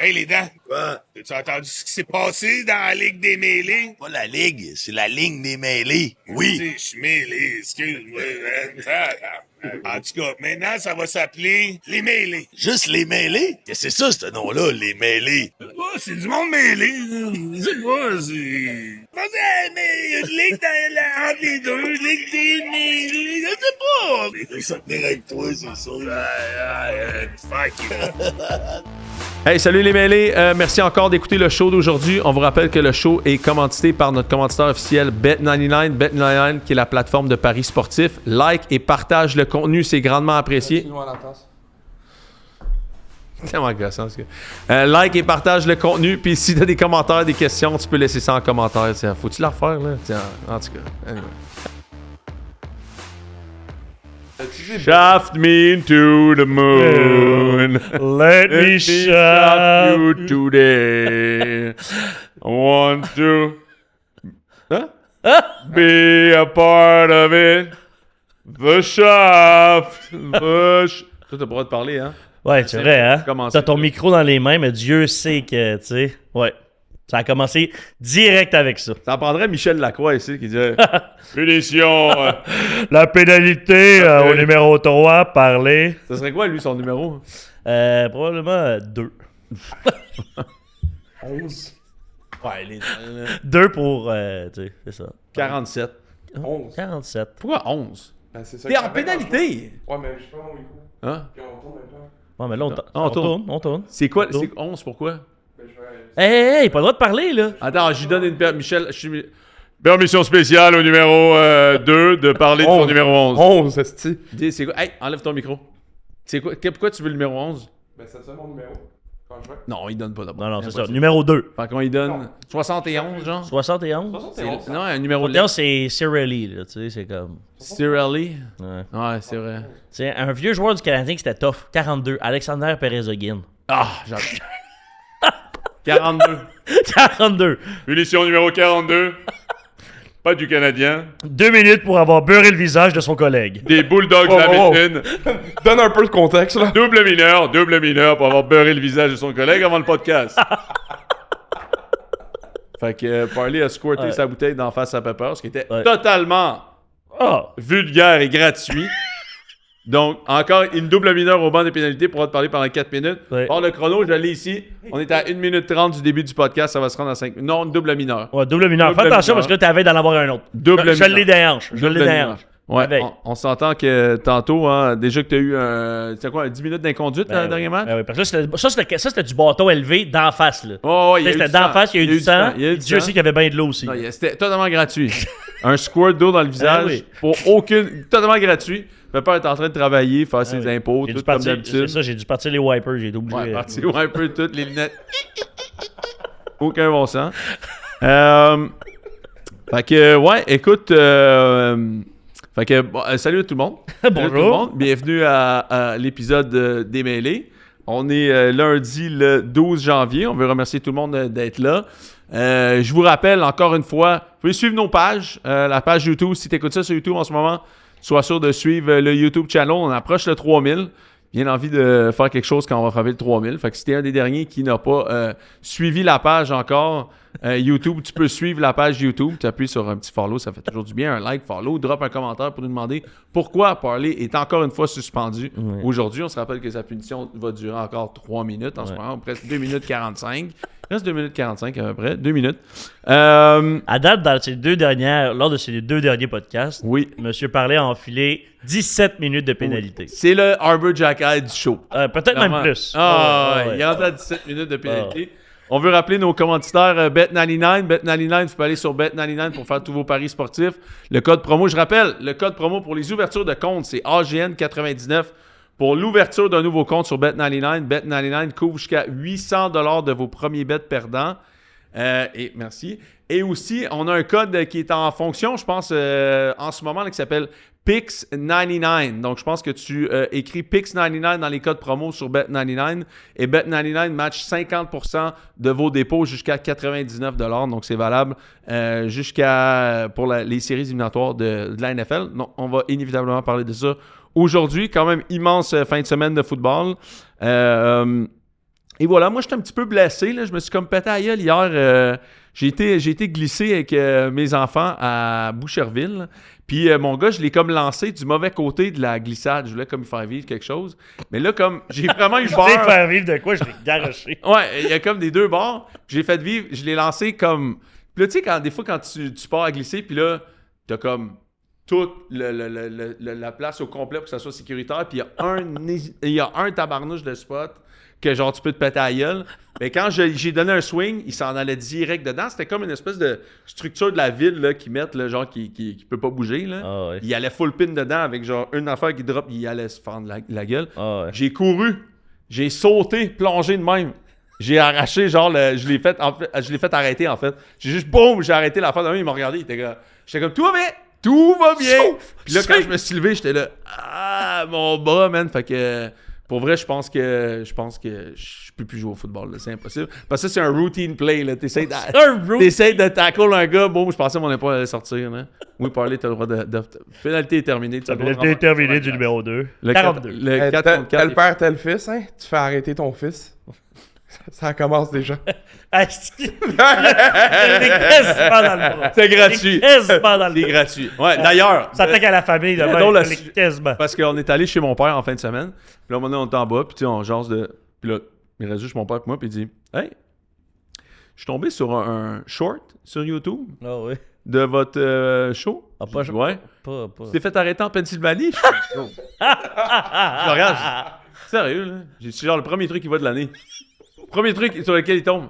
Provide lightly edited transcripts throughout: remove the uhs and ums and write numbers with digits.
Hey, les dents. Quoi? As-tu entendu ce qui s'est passé dans la Ligue des mêlés? Pas la ligue, c'est la ligne des mêlés. Oui. Je suis mêlé, excuse-moi. En tout cas, maintenant, ça va s'appeler les mêlés. Juste les mêlés? Qu'est-ce que c'est ça, ce nom-là, les mêlés? Oh, c'est du monde mêlé. C'est quoi, c'est... Mais il y a une ligue entre les deux, ligue des mêlés, je sais pas. Je vais tenir avec toi, c'est ça. Fuck you. Hey, salut les mêlés. Merci encore d'écouter le show d'aujourd'hui. On vous rappelle que le show est commandité par notre commanditaire officiel Bet99. Bet99 qui est la plateforme de paris sportifs. Like et partage le contenu, c'est grandement apprécié. C'est tellement gossant, ce gars. Like et partage le contenu. Puis si tu as des commentaires, des questions, tu peux laisser ça en commentaire. Tiens, faut-tu la refaire, là? Tiens, en tout cas, anyway. Shaft me into the moon. Let me shaft you today. I want to be a part of it. The shaft. Toi, t'as pas le droit de parler, hein? Ouais, c'est vrai, hein? Commencer. T'as ton micro dans les mains, mais Dieu sait que, tu sais, ouais. Ça a commencé direct avec ça. Ça prendrait Michel Lacroix ici qui disait punition. La pénalité au numéro 3, parler. Ça serait quoi, lui, son numéro? Probablement 2. 11. Ouais, les 2 pour, tu sais, c'est ça. 47. 11. 47. Pourquoi 11? Ben, c'est ça T'es que en ça fait, pénalité. Ouais, mais je sais pas mon micro. Hein? Puis on tourne maintenant. Ouais, mais là, on tourne. C'est quoi? On tourne. C'est 11, pourquoi? Ben, je vais... Hey, pas le droit de parler, là. Attends, j'y donne une Michel, je suis... Permission spéciale au numéro 2 de parler de ton numéro 11. 11, esti. Dis, c'est quoi? Hey, enlève ton micro. C'est quoi? Pourquoi tu veux le numéro 11? Ben, c'est ça mon numéro. Quand je vais. Non, il donne pas d'abord. Non, c'est ça. Numéro 2. Fait qu'on lui donne 71, genre? 71. C'est... Non, un numéro de 71, c'est Cirelli, là, tu sais, c'est comme... Cirelli? Ouais. Ouais, c'est vrai. C'est un vieux joueur du Canadien qui était tough. 42. Alexander Perez-Oguin. Ah, j'adore. 42. 42. Punition numéro 42. Pas du Canadien. 2 minutes pour avoir beurré le visage de son collègue. Des Bulldogs Oh, d'Hamilton. Donne un peu de contexte, là. Double mineur pour avoir beurré le visage de son collègue avant le podcast. Fait que Parley a squirté sa bouteille d'en face à Pepper, ce qui était totalement vulgaire et gratuit. Donc, encore une double mineure au banc des pénalités pour te parler pendant 4 minutes. Ouais. Or, le chrono, je l'ai ici. On est à 1 minute 30 du début du podcast. Ça va se rendre à 5 minutes. Non, double mineur. Ouais, double mineur. Fais Double attention mineur. parce que là, t'avais d'en avoir un autre. Double Je mineur. l'ai des hanches. Je l'ai Double des mineur. hanches. Ouais, Veille. on s'entend que tantôt, hein, déjà que tu as eu c'était quoi, 10 minutes d'inconduite dernièrement? Ben oui, parce que là, c'était du bâton élevé d'en face, là. Oh, il y a eu C'était du d'en sang. face, il y a eu du sang. Il y a eu du Dieu sang. sait qu'il y avait bien de l'eau aussi. Non, c'était totalement gratuit. Un squirt d'eau dans le visage oui. pour aucune... Totalement gratuit. Pepper est en train de travailler, faire ses impôts, J'ai tout dû comme partir, d'habitude. c'est ça, j'ai dû partir les wipers, j'ai été obligé. Ouais, parti un peu toutes les lunettes. Aucun bon sens. Fait que, ouais, écoute... fait que, salut à tout le monde. Salut à tout le monde. Bienvenue à l'épisode des Mêlés. On est lundi le 12 janvier. On veut remercier tout le monde d'être là. Je vous rappelle encore une fois, vous pouvez suivre nos pages. La page YouTube, si tu écoutes ça sur YouTube en ce moment, sois sûr de suivre le YouTube channel. On approche le 3000. Bien envie de faire quelque chose quand on va frapper le 3000. Fait que si t'es un des derniers qui n'a pas suivi la page encore YouTube, tu peux suivre la page YouTube. Tu appuies sur un petit follow, ça fait toujours du bien. Un like, follow, drop un commentaire pour nous demander pourquoi Parley est encore une fois suspendu aujourd'hui. On se rappelle que sa punition va durer encore 3 minutes en ce moment, presque 2 minutes 45. Il reste 2 minutes 45 à peu près, 2 minutes. À date, lors de ces 2 derniers podcasts, Oui. Monsieur Parley a enfilé 17 minutes de pénalité. C'est le Arbor Jackal du show. Peut-être même plus. Il rentre à 17 minutes de pénalité. On veut rappeler nos commanditaires Bet99. Bet99, vous pouvez aller sur Bet99 pour faire tous vos paris sportifs. Le code promo, je rappelle, le code promo pour les ouvertures de compte, c'est AGN99. Pour l'ouverture d'un nouveau compte sur Bet99, Bet99 couvre jusqu'à 800$ de vos premiers bets perdants. Et merci. Et aussi, on a un code qui est en fonction, je pense, en ce moment, là, qui s'appelle PIX99. Donc, je pense que tu écris PIX99 dans les codes promo sur Bet99 et Bet99 match 50% de vos dépôts jusqu'à 99$. Donc, c'est valable pour les séries éliminatoires de la NFL. Donc, on va inévitablement parler de ça aujourd'hui. Quand même, immense fin de semaine de football. Et voilà, moi, j'étais un petit peu blessé. Là. Je me suis comme pété à gueule hier. J'ai été glissé avec mes enfants à Boucherville. Là. Puis mon gars, je l'ai comme lancé du mauvais côté de la glissade. Je voulais comme faire vivre quelque chose. Mais là, comme j'ai vraiment eu Je voulais peur. faire vivre de quoi, je l'ai garoché. Ouais, il y a comme des deux bords. J'ai fait vivre, je l'ai lancé comme... Puis là, tu sais, des fois, quand tu pars à glisser, puis là, t'as comme toute la place au complet pour que ça soit sécuritaire. Puis il y a un tabarnouche de spot que genre tu peux te péter à la gueule. Mais quand j'ai donné un swing, il s'en allait direct dedans. C'était comme une espèce de structure de la ville là, qu'ils mettent, là, genre qui peut pas bouger. Là. Ah ouais. Il allait full pin dedans avec genre une affaire qui drop, il allait se fendre la gueule. Ah ouais. J'ai couru, j'ai sauté, plongé de même. J'ai arraché, genre, je l'ai fait arrêter, en fait. J'ai juste, boum, j'ai arrêté l'affaire de même, il m'a regardé, j'étais comme, tout va bien! Tout va bien! Puis là, quand je me suis levé, j'étais là, ah, mon bras, man! Fait que, pour vrai, je pense que je peux plus jouer au football, là, c'est impossible. Parce que ça, c'est un routine play, là. T'essayes de tackle un gars, boum, je pensais que mon épaule allait sortir, là. Oui, parler, t'as le droit de... Pénalité est terminée. La pénalité est terminée du numéro 2. Le 42. Le 4 contre 4. Tel père, tel fils, hein? Tu fais arrêter ton fils. Ça commence déjà. Asti. Des quasiment dans le bras. C'est gratuit. Des quasiment dans le C'est bras. gratuit. Ouais, d'ailleurs... Ça attaque à la famille, là. drôle, Les quasiment. Parce qu'on est allé chez mon père en fin de semaine. Puis là, à un moment donné, on est en bas. Puis tu sais, on jase de... Puis là, il reste juste mon père et moi. Puis il dit, hey, je suis tombé sur un short sur YouTube Ah oui. de votre show. Ah, pas... Ouais. Pas... Tu t'es fait arrêter en Pennsylvanie? Je regarde. Sérieux, là. C'est genre le premier truc qui va de l'année. Premier truc sur lequel il tombe.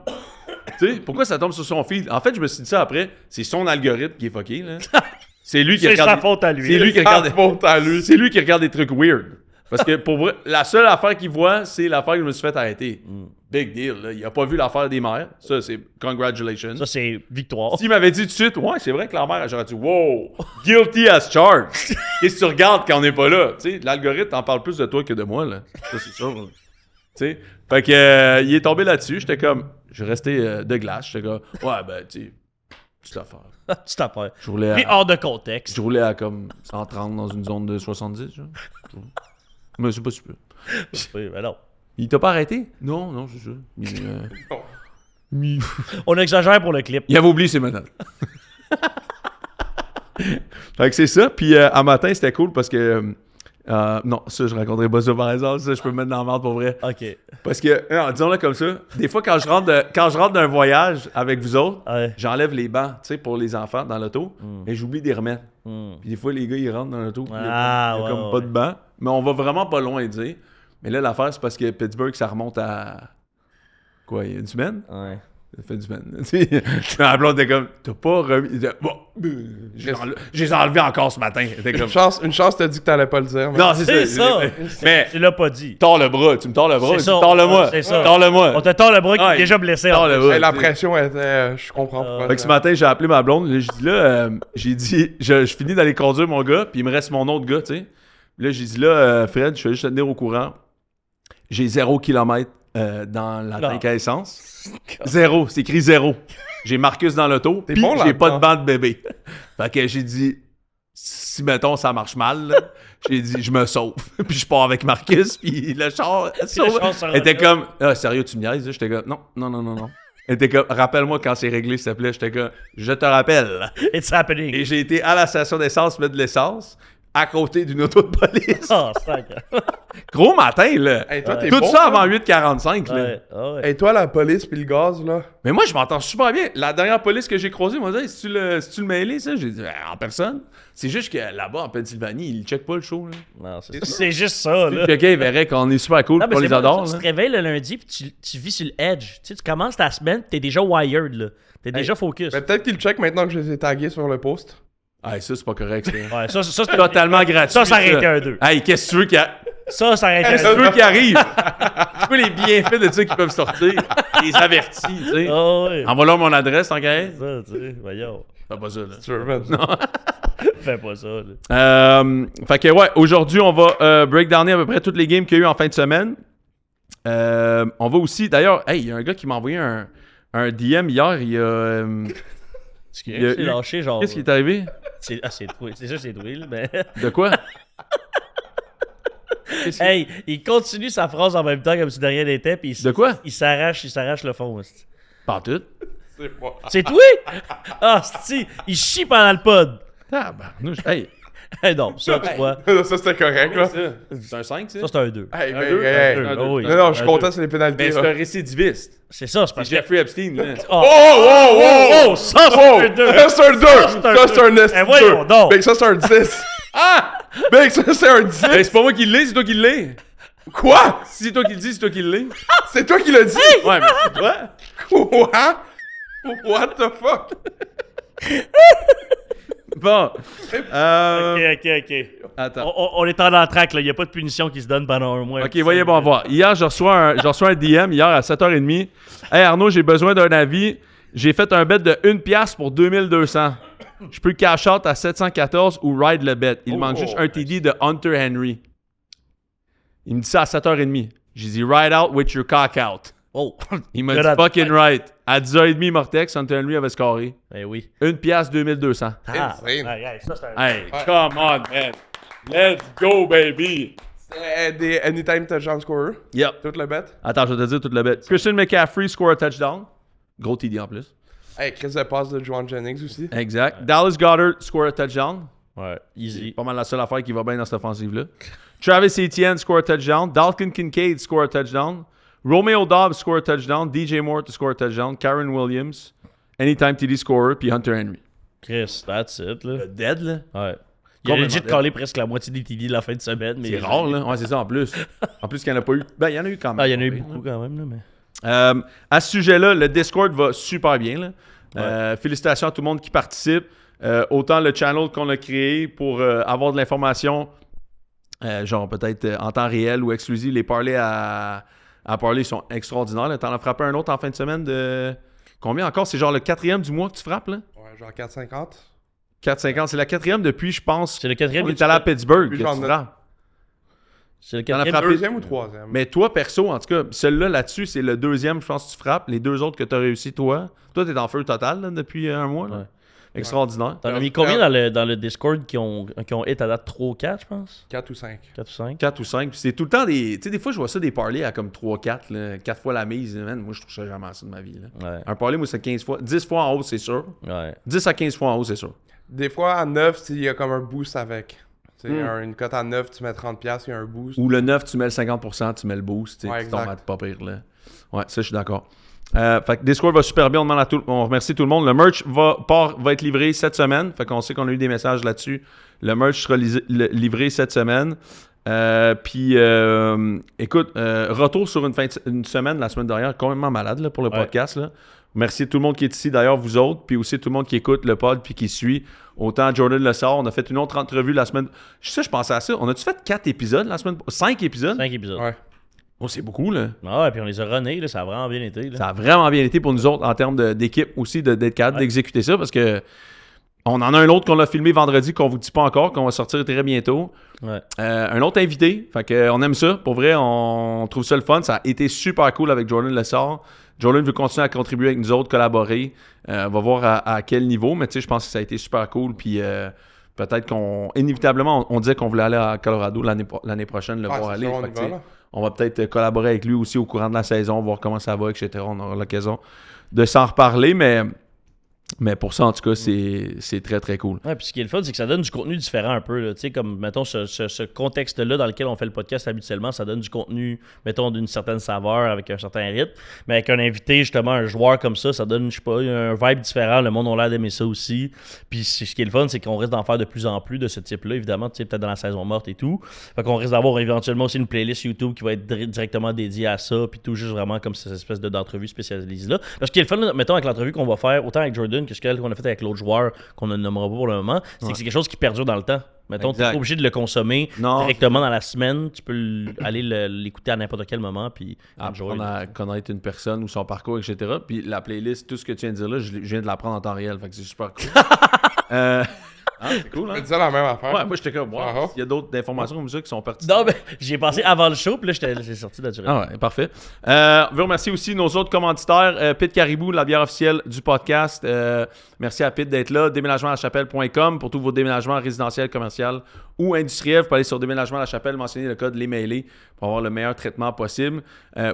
Tu sais, pourquoi ça tombe sur son feed? En fait, je me suis dit ça après. C'est son algorithme qui est fucké, là. C'est lui qui C'est regarde. sa faute à lui. C'est lui qui regarde. Faute à lui. C'est lui qui regarde des trucs weird. Parce que pour vrai, la seule affaire qu'il voit, c'est l'affaire que je me suis fait arrêter. Big deal, là. Il a pas vu l'affaire des mères. Ça, c'est congratulations. Ça, c'est victoire. S'il m'avait dit tout de suite, ouais, c'est vrai que la mère, j'aurais dit, wow, guilty as charged. Qu'est-ce que tu regardes quand on n'est pas là? Tu sais, l'algorithme t'en parle plus de toi que de moi, là. Ça, c'est sûr. Tu sais, fait que, il est tombé là-dessus. J'étais comme, je restais de glace. J'étais comme, ouais, ben, tu sais, petite affaire. Tu t'en perds. Je roulais Puis à, hors de contexte. je roulais à comme 130 dans une zone de 70, genre. Mais c'est pas super. Oui, ben non. Il t'a pas arrêté? Non, non, c'est ça. Mais, On exagère pour le clip. il avait oublié ses menottes. Fait que c'est ça. Puis à matin, c'était cool parce que... non, ça, je raconterai pas ça par exemple. Ça, je peux me mettre dans la merde pour vrai. OK. Parce que, non, disons-le comme ça, des fois, quand je rentre d'un voyage avec vous autres, Ouais. j'enlève les bancs, tu sais, pour les enfants dans l'auto, et j'oublie de les remettre. Puis des fois, les gars, ils rentrent dans l'auto, puis il y a ouais, comme ouais, pas de banc. Mais on va vraiment pas loin, tu sais. Mais là, l'affaire, c'est parce que Pittsburgh, ça remonte à... Quoi, il y a une semaine? Ouais. Ça fait une semaine. Tu sais, la blonde était comme, t'as pas remis... Bon, je les ai enlevés encore ce matin. T'es comme... Une chance t'as dit que t'allais pas le dire. Mais... Non, c'est C'est ça. ça. Mais... Tu l'as pas dit. Tords le bras, tu me tords le bras, C'est tu ça. me tords le moi. C'est ça. Tords-le-moi. On te tord le bras qui Ouais. est déjà blessé. Tords en le plus. bras. la tu sais. pression était. Je comprends pourquoi. Fait que ce matin, j'ai appelé ma blonde. Là, j'ai dit, je finis d'aller conduire mon gars, puis il me reste mon autre gars, tu sais. Là, j'ai dit, là, Fred, je vais juste te tenir au courant. J'ai 0 km dans la Non. tank à essence. 0, c'est écrit 0. J'ai Marcus dans l'auto, T'es puis bon j'ai pas de là-dedans. banc de bébé. Fait que j'ai dit, si, mettons, ça marche mal, là, j'ai dit, je me sauve. Puis je pars avec Marcus, puis le char, elle était comme, ah, sérieux, tu me niaises? J'étais comme, non. Elle était comme, rappelle-moi quand c'est réglé, s'il te plaît. J'étais comme, je te rappelle. It's happening. Et j'ai été à la station d'essence mettre de l'essence, à côté d'une auto de police. Oh, sac. Gros matin, là. Hey, toi, t'es Tout bon, ça toi. avant 8h45, là. Ouais, ah ouais. Hey, toi, la police puis le gaz, là. Mais moi, je m'entends super bien. La dernière police que j'ai croisée m'a dit, hey, c'est-tu le mêlé, ça? J'ai dit, en personne. C'est juste que là-bas, en Pennsylvanie, ils checkent pas le show, là. Non, c'est juste ça, là. Quelqu'un, il verrait qu'on est super cool, Non, mais qu'on c'est les pas adore, ça, là. tu te réveilles le lundi puis tu vis sur le edge. Tu sais, tu commences ta semaine, t'es déjà wired, là. T'es déjà focus. Mais peut-être qu'il check maintenant que je les ai tagués sur le post. Ah, ça, c'est pas correct, ça. Ouais, ça c'est Totalement gratuit. Ça aurait été un 2. Hey, qu'est-ce que tu veux qu'il y a? Ça aurait été Qu'est-ce que un tu 2. veux qui arrive? Tu vois les bienfaits de ça qui peuvent sortir. Les avertis, tu sais. Oh, ouais. Envoie-leur mon adresse, en cas. Ça, tu sais, voyons. Fais pas ça, là. Tu veux, man. Fais pas ça, là. Fait que, ouais, aujourd'hui, on va breakdowner à peu près toutes les games qu'il y a eu en fin de semaine. On va aussi, d'ailleurs, hey, il y a un gars qui m'a envoyé un DM hier. Il y a. C'est Il y a eu- lâché, genre. Qu'est-ce qui est arrivé? C'est ça, c'est Will, mais. De quoi? Hey, il continue sa phrase en même temps comme si de rien n'était, puis De quoi? il s'arrache le fond. hostie. Pas tout. C'est moi. C'est toi? Ah, c'est il chie pendant le pod. Tabarnouche. Hey, Hey, non, ça, tu vois. Ça, c'était correct, là. c'est un 5, ça? Ça, c'est un 2. Hey, Un mais, deux, hey. un deux. Oh, oui. Non, je suis Un content, deux. c'est les pénalités, Ben, c'est là. un récidiviste. C'est ça, c'est C'est parce que... Jeffrey Epstein, là. Oh, Oh, ça, c'est un 2. Ça, c'est un 2! Ça, c'est un 9. Eh, voyons donc. Big, ça, c'est un 10. Ah! Big, ça, c'est un 10. Ben, c'est pas moi qui l'ai, c'est toi qui l'ai. Quoi? Si c'est toi qui le dis, c'est toi qui l'ai. C'est toi qui l'as dit? Ouais, mais c'est toi. Quoi? What the fuck? Bon. OK. Attends. On est en entraque, là. Il n'y a pas de punition qui se donne pendant un mois. Ok, voyez, bon, voir. Hier, je reçois un DM, hier à 7h30. Hey Arnaud, j'ai besoin d'un avis. J'ai fait un bet de 1$ pour 2200. Je peux cash out à 714 ou ride le bet. Il manque juste un TD de Hunter Henry. Il me dit ça à 7h30. J'ai dit ride out with your cock out. Oh. Il m'a dit fucking right. À 10h30, Mortex, Hunter Henry avait scoré. Ben oui. 1$ 2200. Ah, Insane. ouais, ça, c'est un... Hey, come on, man. Let's go, baby. Des anytime touchdown scorer. Yep. Tout le bet. Attends, je vais te dire toute la bête. Christian McCaffrey score a touchdown. Gros TD en plus. Hey, Chris de passe de Juwan Jennings aussi. Exact. Dallas Goedert score a touchdown. Ouais, easy. Pas mal la seule affaire qui va bien dans cette offensive-là. Travis Etienne score a touchdown. Dalton Kincaid score a touchdown. Romeo Dobbs score a touchdown. DJ Moore to score a touchdown. Karen Williams, anytime TD scorer, puis Hunter Henry. Chris, that's it, là. Dead, là. Ouais. Il a Complètement legit dead. collé presque la moitié des TD la fin de semaine. Mais C'est rare, là. Ouais, c'est ça en plus. En plus, qu'il n'y en a pas eu. Ben, il y en a eu quand même. Ah, il y en a eu beaucoup quand même, là, mais... À ce sujet-là, le Discord va super bien. Là. Félicitations à tout le monde qui participe. Autant le channel qu'on a créé pour avoir de l'information, genre peut-être en temps réel ou exclusif. Les parlays à parler sont extraordinaires. T'en as frappé un autre en fin de semaine de... Combien encore? C'est genre le 4e du mois que tu frappes, là? Ouais, genre 4,50. 4,50. C'est la 4e depuis, je pense... C'est le 4e On que est tu allé à fais. Pittsburgh que Puis j'en tu ai- frappes. C'est le T'en as 4e. frappé. Deuxième ou troisième? Mais toi, perso, en tout cas, celui-là, là-dessus, c'est le 2e, je pense, que tu frappes. Les 2 autres que tu as réussi, toi. Toi, t'es en feu total là, depuis un mois. Là. Ouais. Extraordinaire. T'en as mis combien dans le Discord qui ont hit à date 3 ou 4, je pense? 4 ou 5. 4 ou 5? 4 ou 5. Puis c'est tout le temps des... Tu sais, des fois, je vois ça des parlays à comme 3-4. 4 fois la mise. Man, moi, je trouve ça jamais ça de ma vie. Là. Ouais. Un parlay, moi, c'est 15 fois. 10 fois en haut, c'est sûr. Ouais. 10 à 15 fois en haut, c'est sûr. Des fois, à 9, il y a comme un boost avec. C'est une cote à 9, tu mets 30$, il y a un boost. Ou le 9, tu mets le 50%, tu mets le boost. Tu sais, Ouais, tu tombes exact. à pas pire. Là. Ouais, ça, je suis d'accord. Fait que Discord va super bien. On remercie tout le monde. Le merch va être livré cette semaine. Fait qu'on sait qu'on a eu des messages là-dessus. Le merch sera livré cette semaine. Puis, écoute, retour sur une semaine la semaine dernière, complètement malade là, pour le podcast. Là. Merci à tout le monde qui est ici, d'ailleurs, vous autres, puis aussi tout le monde qui écoute le pod puis qui suit. Autant Jordan le sort, on a fait une autre entrevue la semaine. Je pensais à ça. On a-tu fait 4 épisodes la semaine? 5 épisodes? 5 épisodes. Ouais. Oh, c'est beaucoup, là. Ah ouais, puis on les a runnés, là, ça a vraiment bien été. Là. Ça a vraiment bien été pour nous autres en termes d'équipe aussi, d'être capable d'exécuter ça parce que on en a un autre qu'on a filmé vendredi qu'on vous dit pas encore, qu'on va sortir très bientôt. Ouais. Un autre invité. Fait que on aime ça. Pour vrai, on trouve ça le fun. Ça a été super cool avec Jordan Lessard. Jordan veut continuer à contribuer avec nous autres, collaborer. On va voir à quel niveau, mais tu sais, je pense que ça a été super cool. Puis peut-être inévitablement, on disait qu'on voulait aller à Colorado l'année prochaine, le voir aller. Fait que, tu sais, on va peut-être collaborer avec lui aussi au courant de la saison, voir comment ça va, etc. On aura l'occasion de s'en reparler, mais pour ça, en tout cas, c'est très, très cool. Ouais, puis ce qui est le fun, c'est que ça donne du contenu différent un peu. Tu sais, comme, mettons, ce contexte-là dans lequel on fait le podcast habituellement, ça donne du contenu, mettons, d'une certaine saveur, avec un certain rythme. Mais avec un invité, justement, un joueur comme ça donne, je sais pas, un vibe différent. Le monde a l'air d'aimer ça aussi. Puis ce qui est le fun, c'est qu'on risque d'en faire de plus en plus de ce type-là, évidemment, tu sais, peut-être dans la saison morte et tout. Fait qu'on risque d'avoir éventuellement aussi une playlist YouTube qui va être directement dédiée à ça, puis tout juste vraiment comme cette espèce d'entrevue spécialisée-là. Parce que ce qui est le fun, mettons, avec l'entrevue qu'on va faire, autant avec Jordan que ce qu'on a fait avec l'autre joueur qu'on ne nommera pas pour le moment, c'est que c'est quelque chose qui perdure dans le temps. Mettons, tu n'es pas obligé de le consommer directement dans la semaine. Tu peux aller l'écouter à n'importe quel moment. Puis apprendre à connaître une personne ou son parcours, etc. Puis la playlist, tout ce que tu viens de dire là, je viens de l'apprendre en temps réel. Fait que c'est super cool. C'est cool, hein? Tu disais la même affaire. Ouais, moi, j'étais comme, wow, il y a d'autres informations comme ça qui sont parties. Non, mais j'y ai pensé avant le show, puis là, j'ai sorti naturellement. Ah ouais, parfait. Je veux remercier aussi nos autres commanditaires. Pit Caribou, la bière officielle du podcast. Merci à Pit d'être là. Déménagementachapelle.com pour tous vos déménagements résidentiels, commerciaux ou industriel, vous pouvez aller sur Déménagement La Chapelle, mentionner le code Les Mêlés pour avoir le meilleur traitement possible.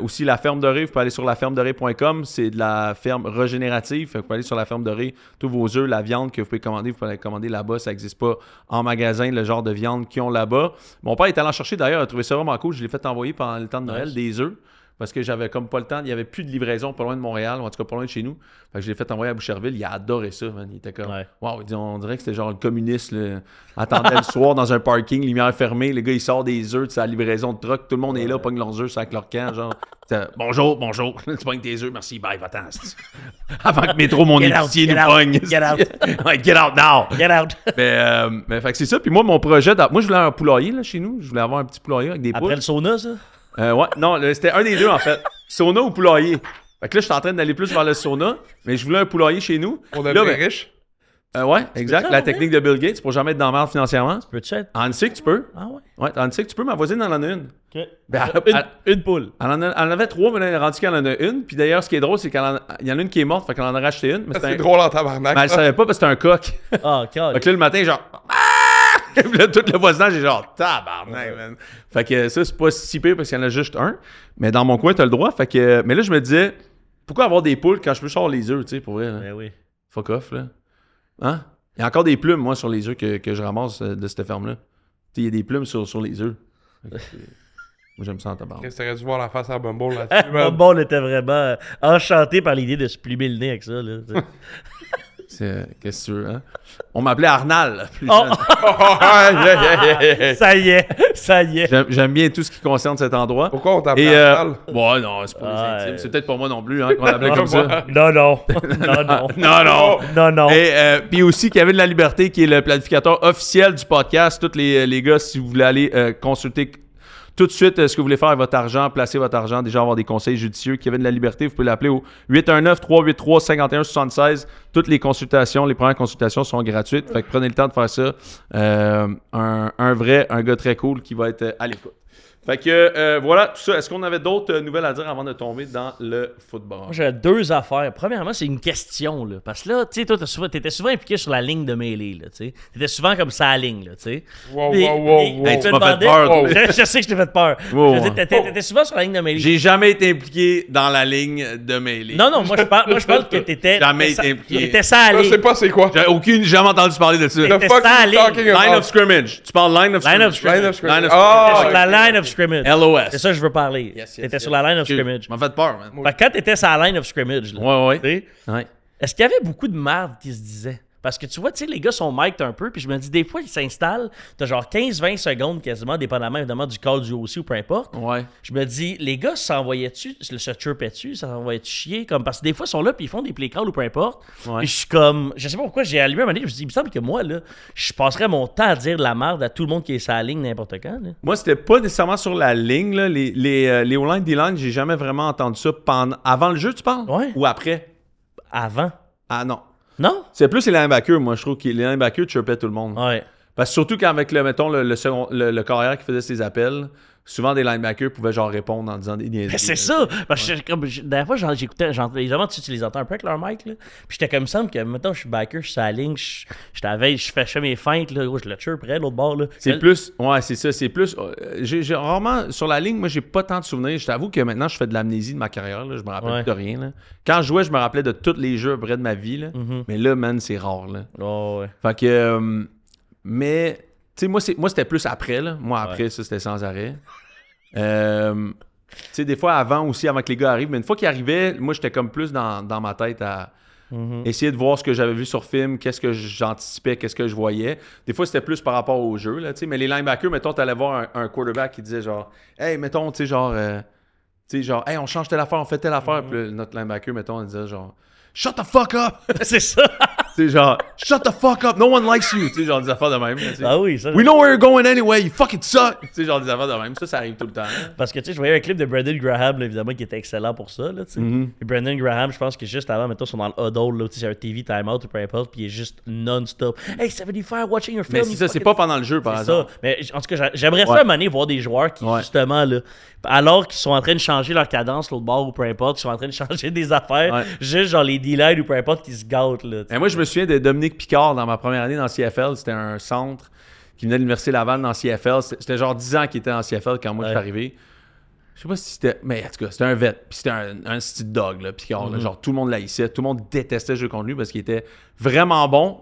Aussi, la ferme de Ré, vous pouvez aller sur lafermederé.com, c'est de la ferme régénérative. Vous pouvez aller sur la ferme de Ré, tous vos œufs, la viande que vous pouvez commander, vous pouvez la commander là-bas. Ça n'existe pas en magasin, le genre de viande qu'ils ont là-bas. Mon père est allé en chercher d'ailleurs, il a trouvé ça vraiment cool. Je l'ai fait envoyer pendant le temps de Noël, des œufs. Parce que j'avais comme pas le temps, il n'y avait plus de livraison pas loin de Montréal, ou en tout cas pas loin de chez nous. Fait que je l'ai fait envoyer à Boucherville, il a adoré ça, man. Il était comme, wow, on dirait que c'était genre le communiste, là. Attendait le soir dans un parking, lumière fermée, le gars il sort des œufs de sa livraison de truck, tout le monde est là, pogne leurs œufs avec leur camp, genre, bonjour, tu pognes tes œufs, merci, bye, va-t'en. Avant que Métro, mon épicier, nous pogne. Get out. Get out now. Get out. Mais fait que c'est ça, puis moi, mon projet, moi je voulais un poulailler, là, chez nous, je voulais avoir un petit poulailler avec des poules. Après le sauna, ça? Ouais, non, c'était un des deux en fait. Sauna ou poulailler. Fait que là, je suis en train d'aller plus vers le sauna, mais je voulais un poulailler chez nous. On devient riche. Ouais, exact. La technique de Bill Gates pour jamais être dans la merde financièrement. Peux-tu être? En Annecy, tu peux. Ah ouais? Ouais, en Annecy, tu peux. Ma voisine, elle en a une. OK. Ben, Une poule. Elle en avait 3, mais là, elle est rendue qu'elle en a une. Puis d'ailleurs, ce qui est drôle, c'est qu'il y en a une qui est morte, fait qu'elle en a racheté une. Mais C'est drôle en tabarnak. Mais elle savait pas parce que c'était un coq. Ah, calme. Fait que là, le matin, genre. Puis là, tout le voisinage est genre tabarnak, man. Fait que ça, c'est pas si pire parce qu'il y en a juste un. Mais dans mon coin, t'as le droit. Fait que. Mais là, je me disais, pourquoi avoir des poules quand je peux sortir les œufs, tu sais, pour vrai, là? Ben oui. Fuck off, là. Hein? Il y a encore des plumes, moi, sur les œufs que je ramasse de cette ferme-là. Tu sais, il y a des plumes sur les œufs. Moi, j'aime ça en tabarnak. T'aurais dû voir la face à Bumble là-dessus, man. Bon, on était vraiment enchanté par l'idée de se plumer le nez avec ça, là. Qu'est-ce que tu veux, hein? On m'appelait Arnal, plus Oh! jeune. Ça y est. J'aime bien tout ce qui concerne cet endroit. Pourquoi on t'appelait Arnal? Bon, non, c'est pas les intimes. C'est peut-être pas moi non plus, hein, qu'on l'appelait comme ça. Non. Et puis aussi, Kevin La Liberté, qui est le planificateur officiel du podcast. Tous les gars, si vous voulez aller consulter tout de suite ce que vous voulez faire avec votre argent, placer votre argent, déjà avoir des conseils judicieux. Kevin La Liberté, vous pouvez l'appeler au 819-383-5176. Toutes les consultations, les premières consultations sont gratuites. Fait que prenez le temps de faire ça. Un gars très cool qui va être à l'écoute. Fait que voilà, tout ça. Est-ce qu'on avait d'autres nouvelles à dire avant de tomber dans le football? Moi, j'ai deux affaires. Premièrement, c'est une question, là. Parce que là, tu sais, toi, t'étais souvent impliqué sur la ligne de mêlée, là, tu sais. T'étais souvent comme ça à la ligne, là, tu sais. Wow. Hey, tu m'as fait peur. Je sais que je t'ai fait peur. Wow. Je veux dire, t'étais souvent sur la ligne de mêlée. J'ai jamais été impliqué dans la ligne de mêlée. Non, moi, je parle que t'étais... Jamais été impliqué. T'étais ça à la Je ligne. sais pas c'est quoi. J'ai jamais entendu parler de ça. The T'étais fuck ça à you la talking ligne. Line about? of scrimmage. Tu parles line of Line of scrimmage. Line of scrimmage. Line of Ah, T'étais sur la line of scrimmage. LOS. C'est ça que je veux parler. T'étais sur la line of scrimmage. Tu m'as fait peur, man. Fait que quand t'étais sur la line of scrimmage, là, Ouais. tu sais, Ouais. est-ce qu'il y avait beaucoup de merde qui se disait? Parce que tu vois, tu sais, les gars sont mic'd un peu, puis je me dis, des fois, ils s'installent, t'as genre 15-20 secondes quasiment, dépendamment évidemment du call du OC ou peu importe. Ouais. Je me dis, les gars s'envoyaient-tu, se chirpaient-tu, ça s'envoyait-tu chier, comme, parce que des fois, ils sont là, puis ils font des play calls ou peu importe. Ouais. Puis je suis comme, je sais pas pourquoi, j'ai allumé un moment donné, je me suis dit, il me semble que moi, là, je passerais mon temps à dire de la merde à tout le monde qui est sur la ligne n'importe quand, là. Moi, c'était pas nécessairement sur la ligne, là. Les O-line, D-line, j'ai jamais vraiment entendu ça avant le jeu, tu parles? Ouais. Ou après? Avant. Ah non. Non? C'est plus les linebackers, moi, je trouve que les linebackers chirpaient tout le monde. Ouais. Parce que surtout qu'avec le carrière qui faisait ses appels, souvent des linebackers pouvaient genre répondre en disant des niaiseries. Ben, c'est ça! Parce que la dernière fois, j'écoutais, évidemment, tu les entends un peu avec leur mic, là. Puis j'étais comme ça, que maintenant, je suis backer, je suis sur la ligne, je fais mes feintes, là, je le tue près, l'autre bord, là. C'est plus, ouais, c'est ça, c'est plus. J'ai rarement, sur la ligne, moi, j'ai pas tant de souvenirs. Je t'avoue que maintenant, je fais de l'amnésie de ma carrière, là, je me rappelle Ouais. plus de rien, là. Quand je jouais, je me rappelais de tous les jeux près de ma vie, là. Mais là, man, c'est rare, là. Oh, ouais. Fait que, mais, tu sais, moi, c'était plus après, là. Moi, après, ça, c'était sans arrêt. Tu sais, des fois, avant que les gars arrivent, mais une fois qu'ils arrivaient, moi, j'étais comme plus dans ma tête à essayer de voir ce que j'avais vu sur film, qu'est-ce que j'anticipais, qu'est-ce que je voyais. Des fois, c'était plus par rapport au jeu, là, tu sais. Mais les linebackers, mettons, t'allais voir un quarterback qui disait genre, hey, mettons, tu sais, genre, hey, on change telle affaire, on fait telle affaire. Puis là, notre linebacker, mettons, il disait genre, shut the fuck up! C'est ça! Tu sais, genre, shut the fuck up, no one likes you! Tu sais, genre des affaires de même. Là, tu sais. Ah oui, ça. We know where you're going anyway, you fucking suck! Tu sais, genre des affaires de même. Ça arrive tout le temps. Là. Parce que, tu sais, je voyais un clip de Brandon Graham, là, évidemment, qui était excellent pour ça, là, tu sais. Et Brandon Graham, je pense que juste avant, mettons, ils sont dans le huddle, là, tu sais, c'est un TV timeout ou peu importe, puis il est juste non-stop. Hey, 75 watching your film. Mais c'est ça, c'est pas pendant le jeu, par C'est exemple. ça. Mais en tout cas, j'aimerais ça amener voir des joueurs qui, justement, là, alors qu'ils sont en train de changer leur cadence, l'autre bord ou peu importe, qui sont en train de changer des affaires, juste genre les D-line ou peu importe, qui se gâtent, là. Et moi, je me souviens de Dominique Picard dans ma première année dans le CFL. C'était un centre qui venait de l'Université Laval dans CFL. C'était genre 10 ans qu'il était en CFL quand moi je suis arrivé. Je sais pas si c'était... Mais en tout cas, c'était un vet. Puis c'était un style dog, là. Puis genre, tout le monde l'haïssait. Tout le monde détestait jouer contre lui parce qu'il était vraiment bon.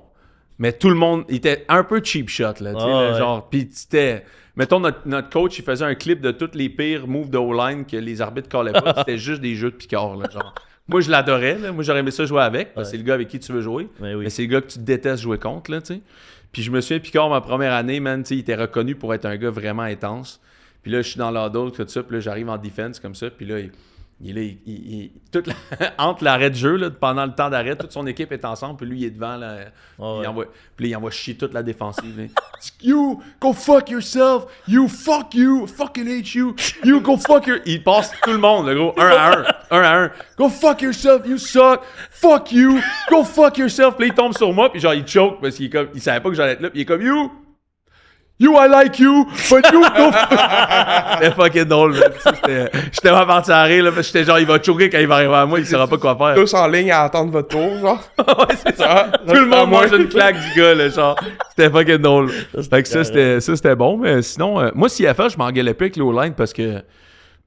Mais tout le monde... Il était un peu cheap shot, là. Tu sais, là, genre... Puis c'était... Mettons, notre coach, il faisait un clip de tous les pires moves de O-line que les arbitres callaient pas. C'était juste des jeux de Picard, là, genre. Moi, je l'adorais, là. Moi, j'aurais aimé ça jouer avec. Parce que c'est le gars avec qui tu veux jouer. Mais c'est le gars que tu détestes jouer contre, là, tu sais. Puis je me souviens, Picard, ma première année, man, tu sais, il était reconnu pour être un gars vraiment intense. Puis là, je suis dans l'huddle, tout ça, puis là, j'arrive en defense comme ça, puis là, entre l'arrêt de jeu, là, pendant le temps d'arrêt, toute son équipe est ensemble, puis lui, il est devant, là, il envoie chier toute la défensive. Là. You, go fuck yourself, you, fucking hate you, you, go fuck your... Il passe tout le monde, le gros, un à un. Go fuck yourself, you suck, fuck you, go fuck yourself. Puis là, il tombe sur moi, puis genre, il choke, parce qu'il savait pas que j'allais être là, puis il est comme, You, I like you, but you go... C'était fucking drôle, man. J'étais pas parti à rire, là, parce que j'étais genre, il va choquer quand il va arriver à moi, il saura pas quoi faire. Tous en ligne à attendre votre tour, genre. Ouais, c'est ça. Tout le monde mange une claque du gars, là, genre. C'était fucking drôle. Fait que ça, c'était bon, mais sinon, moi, CFL, je m'engueulais plus avec l'O-line parce que,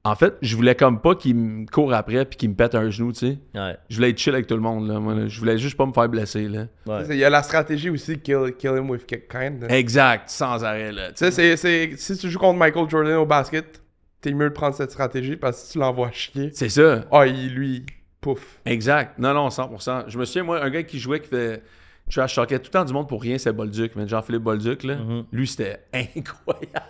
en fait, je voulais comme pas qu'il me court après puis qu'il me pète un genou, tu sais. Ouais. Je voulais être chill avec tout le monde, là. Moi, là. Je voulais juste pas me faire blesser, là. Ouais. Il y a la stratégie aussi, kill him with kind. Là. Exact, sans arrêt, là. Tu sais, si tu joues contre Michael Jordan au basket, t'es mieux de prendre cette stratégie parce que si tu l'envoies chier... C'est ça. Lui, pouf. Exact. Non, 100%. Je me souviens, moi, un gars qui jouait, qui fait... trash talkait tout le temps du monde pour rien, c'est Bolduc. Mais Jean-Philippe Bolduc, là, lui, c'était incroyable.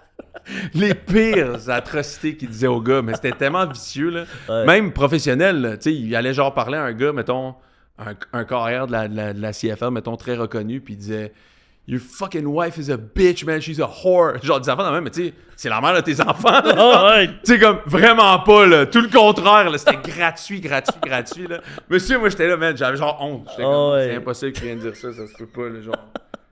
Les pires atrocités qu'il disait aux gars, mais c'était tellement vicieux, là. Ouais. Même professionnel, là, tu sais, il allait genre parler à un gars, mettons, un carrière de la CFL, mettons, très reconnu, puis il disait « Your fucking wife is a bitch, man, she's a whore. » Genre, des enfants, non, mais tu sais, c'est la mère de tes enfants, là. Tu sais, comme, vraiment pas, là. Tout le contraire, là. C'était gratuit, là. Monsieur, moi, j'étais là, man, j'avais genre honte. J'étais comme, c'est impossible qu'il vienne dire ça se peut pas, là, genre...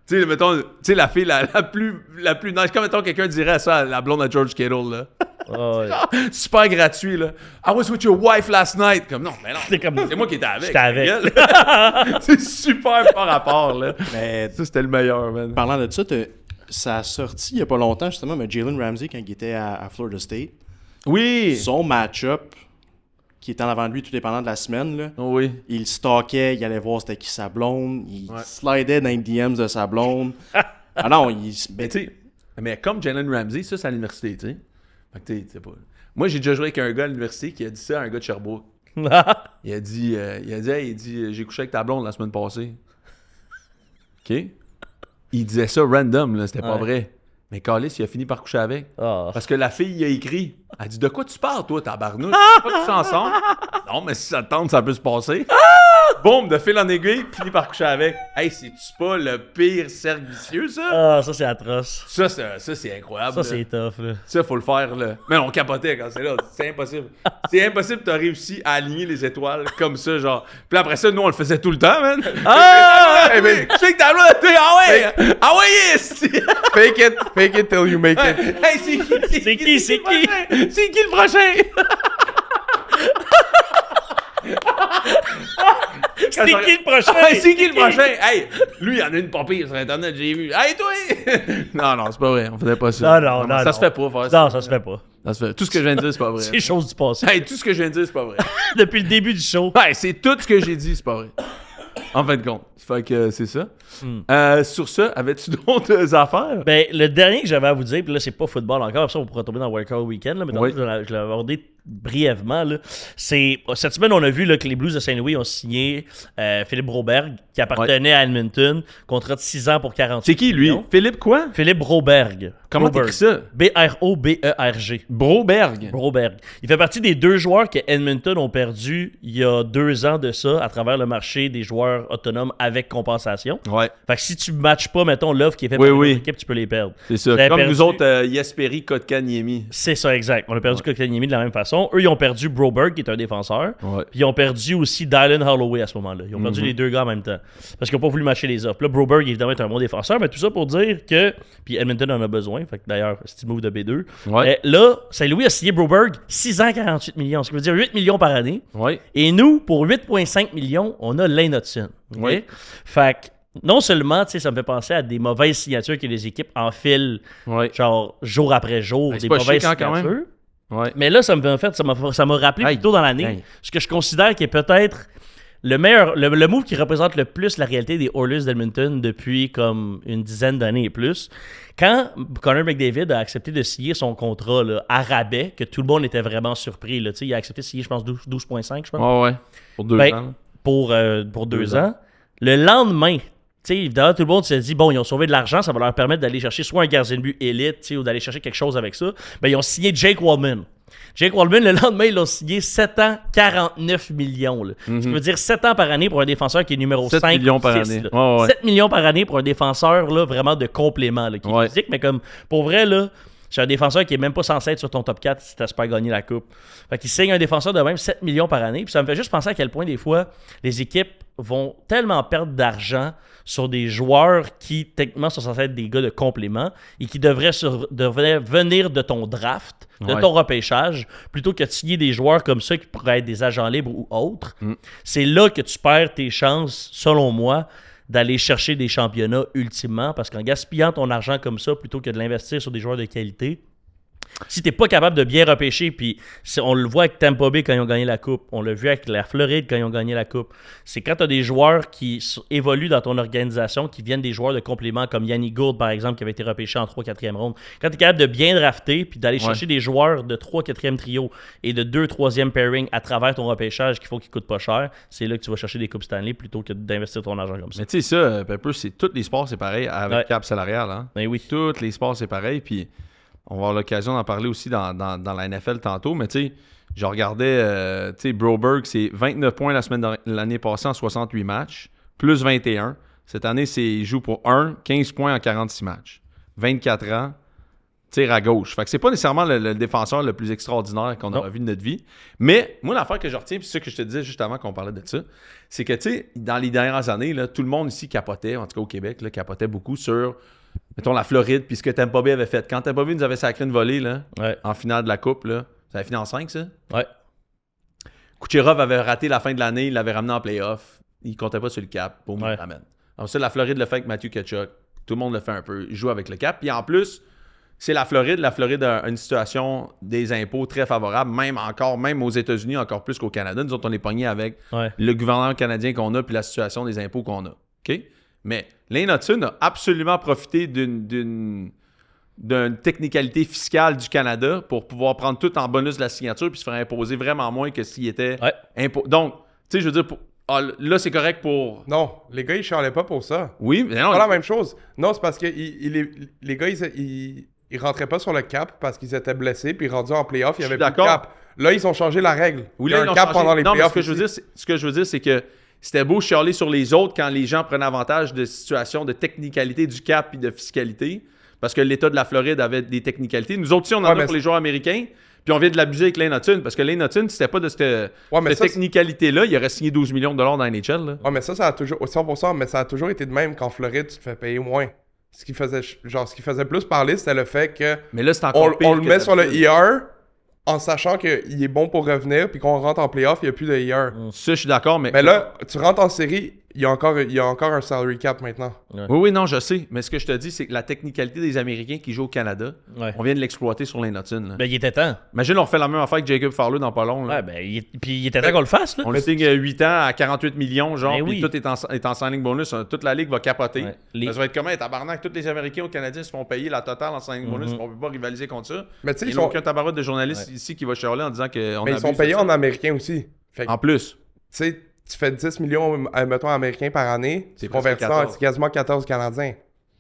Tu sais, mettons, tu sais, la fille la plus nice. Comme, mettons, quelqu'un dirait ça à la blonde à George Kittle, là. Genre, super gratuit, là. I was with your wife last night. Comme, non, mais non. C'est moi qui étais avec. J'étais avec. C'est super par rapport, là. Mais ça, c'était le meilleur, man. Parlant de ça, ça a sorti il y a pas longtemps, justement, mais Jalen Ramsey, quand il était à Florida State. Oui. Son match-up, qui était en avant de lui tout dépendant de la semaine, là. Oh oui. Il stalkait, il allait voir c'était qui sa blonde, il slidait dans les DMs de sa blonde. Ah non, mais comme Jalen Ramsey, ça, c'est à l'université, tu sais. Fait que tu sais pas. Moi, j'ai déjà joué avec un gars à l'université qui a dit ça à un gars de Sherbrooke. il a dit, j'ai couché avec ta blonde la semaine passée. OK? Il disait ça random, là, c'était pas vrai. Mais Callis, il a fini par coucher avec. Oh. Parce que la fille, il a écrit. Elle dit, de quoi tu parles, toi, tabarnouche? Pas coucher ensemble? Non, mais si ça te tente, ça peut se passer. Boum, de fil en aiguille, fini par coucher avec. Hey, c'est-tu pas le pire cercle vicieux, ça? Ah, ça, c'est atroce. Ça, c'est incroyable. Ça, c'est tough, là. Ça, faut le faire, là. Mais on capotait quand c'est là. C'est impossible. C'est impossible, t'as réussi à aligner les étoiles comme ça, genre. Puis après ça, nous, on le faisait tout le temps, man. Je sais que t'as le ah ouais, yes! Fake it till you make it. Hey, c'est qui? C'est qui le prochain? C'est qui le prochain? C'est qui le prochain? Hey, lui, il y en a une pas pire sur Internet, j'ai vu. Hey, toi! Non, c'est pas vrai. On faisait pas ça. Non. Ça se fait pas, faire ça. Non, ça se fait pas. Tout ce que je viens de dire, c'est pas vrai. C'est chose du passé. Hey, tout ce que je viens de dire, c'est pas vrai. Depuis le début du show. Hey, c'est tout ce que j'ai dit, c'est pas vrai. En fin de compte. Fait que c'est ça. Sur ça, avais-tu d'autres affaires? Ben, le dernier que j'avais à vous dire, puis là, c'est pas football encore, ça, on pourra tomber dans Workout Weekend, là, mais je l'ai abordé brièvement. Là. Cette semaine, on a vu là, que les Blues de Saint-Louis ont signé Philippe Broberg, qui appartenait à Edmonton, contrat de 6 ans pour 40 C'est qui, lui? millions. Philippe quoi? Philippe Broberg. Comment t'écris ça? B-R-O-B-E-R-G. Broberg. Il fait partie des 2 joueurs que Edmonton ont perdu il y a 2 ans de ça à travers le marché des joueurs autonomes avec compensation. Ouais. Fait que si tu matches pas, mettons, l'offre qui est faite par l'équipe, tu peux les perdre. C'est ça. Comme nous autres, Jesperi, Kotkaniemi. C'est ça, exact. On a perdu Kotkaniemi de la même façon. Eux, ils ont perdu Broberg, qui est un défenseur. Ouais. Puis ils ont perdu aussi Dylan Holloway à ce moment-là. Ils ont perdu les 2 gars en même temps. Parce qu'ils n'ont pas voulu matcher les offres. Là, Broberg, évidemment, est un bon défenseur, mais tout ça pour dire que... Puis Edmonton en a besoin. Fait que d'ailleurs, c'est move de B2. Ouais. Là, Saint-Louis a signé Broberg 6 ans, 48 millions. Ce qui veut dire 8 millions par année. Ouais. Et nous, pour 8,5 millions, on a Lane Hudson. Okay? Ouais. Fait que non seulement, tu sais, ça me fait penser à des mauvaises signatures que les équipes enfilent, genre jour après jour, des mauvaises signatures. Quand même. Ouais. Mais là, ça m'a rappelé plus tôt dans l'année ce que je considère qui est peut-être le meilleur, le move qui représente le plus la réalité des Oilers d'Edmonton depuis comme une dizaine d'années et plus. Quand Connor McDavid a accepté de signer son contrat là, à rabais, que tout le monde était vraiment surpris, là, il a accepté de signer, je pense, 12,5, je pense. Ouais. Pour 2 ans. Pour 2 ans. Le lendemain, évidemment, tout le monde s'est dit, bon, ils ont sauvé de l'argent, ça va leur permettre d'aller chercher soit un gardien de but élite, ou d'aller chercher quelque chose avec ça. Ben, ils ont signé Jake Wallman. Jake Wallman, le lendemain, ils l'ont signé 7 ans, 49 millions. Là. Ce qui veut dire 7 ans par année pour un défenseur qui est numéro 7 5. 7 millions par année. 7 millions par année pour un défenseur là, vraiment de complément, là, qui est physique, mais comme pour vrai, là, c'est un défenseur qui est même pas censé être sur ton top 4 si t'espères gagner la coupe. Fait qu'il signe un défenseur de même 7 millions par année. Puis ça me fait juste penser à quel point des fois les équipes vont tellement perdre d'argent sur des joueurs qui techniquement sont censés être des gars de complément et qui devraient venir de ton draft, de ton repêchage, plutôt que de signer des joueurs comme ça qui pourraient être des agents libres ou autres. C'est là que tu perds tes chances, selon moi, d'aller chercher des championnats ultimement, parce qu'en gaspillant ton argent comme ça, plutôt que de l'investir sur des joueurs de qualité, si t'es pas capable de bien repêcher, puis on le voit avec Tampa Bay quand ils ont gagné la Coupe, on l'a vu avec la Floride quand ils ont gagné la Coupe, c'est quand t'as des joueurs qui évoluent dans ton organisation, qui viennent des joueurs de complément, comme Yannick Gourde, par exemple, qui avait été repêché en 3-4e ronde. Quand t'es capable de bien drafter, puis d'aller chercher des joueurs de 3-4e trio et de 2-3e pairing à travers ton repêchage qu'il faut qu'ils coûtent pas cher, c'est là que tu vas chercher des Coupes Stanley plutôt que d'investir ton argent comme ça. Mais tu sais, ça, Pepper, c'est tous les sports, c'est pareil, avec cap salarial. Hein? Ben oui. Tous les sports, c'est pareil, puis on va avoir l'occasion d'en parler aussi dans la NFL tantôt, mais tu sais, je regardais, tu sais, Broberg, c'est 29 points l'année passée en 68 matchs, plus 21. Cette année, il joue pour 15 points en 46 matchs. 24 ans, tire à gauche. Fait que c'est pas nécessairement le défenseur le plus extraordinaire qu'on aura vu de notre vie. Mais moi, l'affaire que je retiens, puis c'est ça que je te disais juste avant qu'on parlait de ça, c'est que, tu sais, dans les dernières années, là, tout le monde ici capotait, en tout cas au Québec, là, capotait beaucoup sur, mettons, la Floride, puis ce que Tampa Bay avait fait. Quand Tampa Bay nous avait sacré une volée là, en finale de la Coupe, là, ça avait fini en 5, ça? Ouais. Kucherov avait raté la fin de l'année, il l'avait ramené en playoff. Il comptait pas sur le cap. Pour moi, il ramène. Alors ça, la Floride le fait avec Matthew Tkachuk. Tout le monde le fait un peu. Il joue avec le cap. Puis en plus, c'est la Floride. La Floride a une situation des impôts très favorable, même aux États-Unis, encore plus qu'au Canada. Nous autres, on est pognés avec le gouvernement canadien qu'on a puis la situation des impôts qu'on a. OK? Mais Lane Hutson a absolument profité d'une technicalité fiscale du Canada pour pouvoir prendre tout en bonus de la signature puis se faire imposer vraiment moins que s'il était Donc, tu sais, je veux dire, là, c'est correct pour... Non, les gars, ils chialaient pas pour ça. Oui, mais non. C'est pas la même chose. Non, c'est parce que les gars, ils rentraient pas sur le cap parce qu'ils étaient blessés, puis rendus en playoff, il y avait plus de cap. Là, ils ont changé la règle. Oui, il y a un cap pendant les playoffs. Ce que je veux dire, c'est que c'était beau chialer sur les autres quand les gens prenaient avantage de situations de technicalité du cap et de fiscalité, parce que l'État de la Floride avait des technicalités. Nous autres aussi, on en a pour les joueurs américains, puis on vient de l'abuser avec Lane Hutson, parce que Lane Hutson, si c'était pas de cette technicalité-là, il aurait signé 12 millions de dollars dans la NHL. Là. Ouais, mais ça a toujours, 100%, mais ça a toujours été de même qu'en Floride, tu te fais payer moins. Ce qui faisait plus parler, c'était le fait que mais là, c'est encore pire on le met sur le IR en sachant qu'il est bon pour revenir, puis qu'on rentre en playoff, il n'y a plus de IR. Ça, je suis d'accord, mais... Mais là, tu rentres en série, il y a encore un salary cap maintenant. Ouais. Oui, non, je sais. Mais ce que je te dis, c'est que la technicalité des Américains qui jouent au Canada, on vient de l'exploiter sur Lane Hutson. Ben, il était temps. Imagine, on refait la même affaire avec Jacob Fowler dans pas long. Là. Ouais, ben, puis il était temps qu'on le fasse. Là. On le signe 8 ans à 48 millions, genre, puis tout est en signing bonus. Toute la Ligue va capoter. Ça va être comment, tabarnak? Tous les Américains aux Canadiens se font payer la totale en signing bonus. On peut pas rivaliser contre ça. Mais tu sais, il n'y a aucun tabarouette de journalistes ici qui va chialer en disant qu'on mais ils sont payés en américain aussi. En plus. Tu sais, tu fais 10 millions, mettons, américains par année, c'est convertissant, c'est quasiment 14 Canadiens.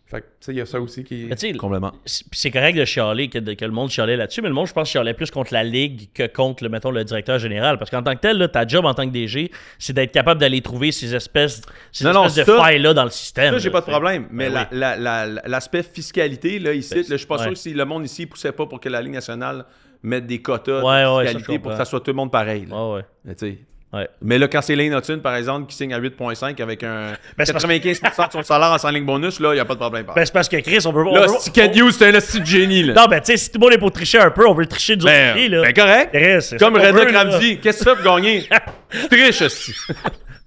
Fait que, tu sais, il y a ça aussi qui... Complètement. C'est correct de chialer, que le monde chialait là-dessus, mais le monde, je pense, chialait plus contre la Ligue que contre, mettons, le directeur général. Parce qu'en tant que tel, là, ta job en tant que DG, c'est d'être capable d'aller trouver ces espèces de failles-là dans le système. Ça, j'ai pas de problème. Mais l'aspect fiscalité, là, ici, là, je suis pas sûr si le monde ici poussait pas pour que la Ligue nationale mette des quotas de fiscalité pour que ça soit tout le monde pareil. Mais tu sais... Ouais. Mais là, quand c'est Lane Hutson, par exemple, qui signe à 8,5 avec un 95% de son salaire en signing bonus, là, il n'y a pas de problème. C'est parce que Chris, on veut... Là, si Ken Hughes, c'est un petit génie, là. Non, ben, tu sais, si tout le monde est pour tricher un peu, on veut tricher du autre là. Ben, correct. Chris, comme Reda Ramsey. Qu'est-ce que tu fais pour gagner? Tu triches, aussi.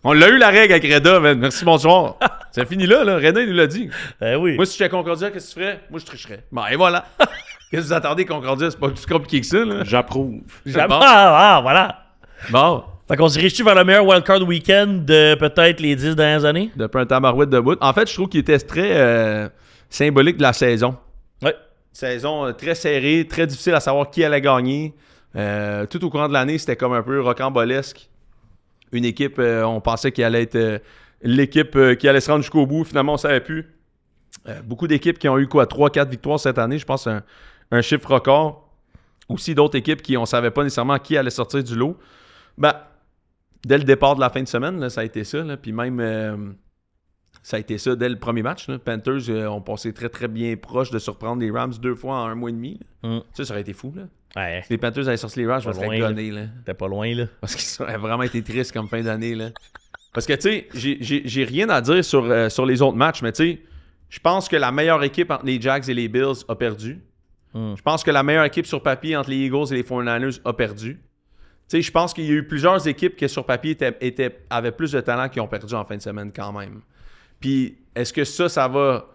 On l'a eu la règle avec Reda, man. Merci, bonsoir. C'est fini là. René nous l'a dit. Oui. Moi, si j'étais Concordia, qu'est-ce que tu ferais? Moi, je tricherais. Bon, et voilà. Qu'est-ce que vous attendez, Concordia? C'est pas plus compliqué que ça, là. J'approuve. Bon. Voilà. Bon. Fait qu'on se dirige-tu vers le meilleur wildcard week-end de peut-être les 10 dernières années? Depuis un tabarouette de bout. En fait, je trouve qu'il était très symbolique de la saison. Ouais. Saison très serrée, très difficile à savoir qui allait gagner. Tout au courant de l'année, c'était comme un peu rocambolesque. Une équipe, on pensait qu'elle allait être l'équipe qui allait se rendre jusqu'au bout. Finalement, on ne savait plus. Beaucoup d'équipes qui ont eu 3-4 victoires cette année. Je pense un chiffre record. Aussi d'autres équipes qui on ne savait pas nécessairement qui allait sortir du lot. Dès le départ de la fin de semaine, là, ça a été ça. Là. Puis même, ça a été ça dès le premier match. Là. Panthers ont passé très très bien proche de surprendre les Rams 2 fois en 1 mois et demi. Ça aurait été fou. Là. Ouais. Si les Panthers avaient sorti les Rams, je me serais gonné. T'es pas loin, là. Parce que ça aurait vraiment été triste comme fin d'année. Là. Parce que, tu sais, j'ai rien à dire sur les autres matchs, mais tu sais, je pense que la meilleure équipe entre les Jags et les Bills a perdu. Je pense que la meilleure équipe sur papier entre les Eagles et les 49ers a perdu. Tu sais, je pense qu'il y a eu plusieurs équipes qui, sur papier, avaient plus de talent qui ont perdu en fin de semaine quand même. Puis, est-ce que ça va...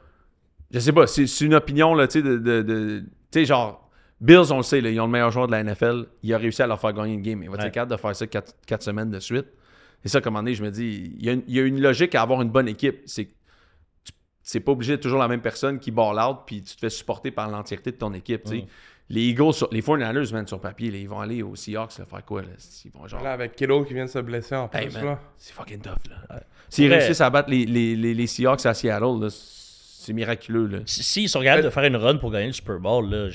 Je sais pas, c'est une opinion, là, tu sais, tu sais, genre, Bills, on le sait, là, ils ont le meilleur joueur de la NFL. Il a réussi à leur faire gagner une game. Il va être capable de faire ça 4 semaines de suite. Et ça, comme on dit, je me dis, il y a une logique à avoir une bonne équipe. C'est pas obligé de toujours la même personne qui ball out puis tu te fais supporter par l'entièreté de ton équipe, tu sais. Les Eagles, les 49ers, man, sur papier, là, ils vont aller aux Seahawks, là, faire quoi? Là? Ils vont genre... Là, avec Kittle qui vient de se blesser en plus, man, là. c'est fucking tough, là. S'ils réussissent à battre les Seahawks à Seattle, là, c'est miraculeux, là. S'ils sont capables de faire une run pour gagner le Super Bowl, là,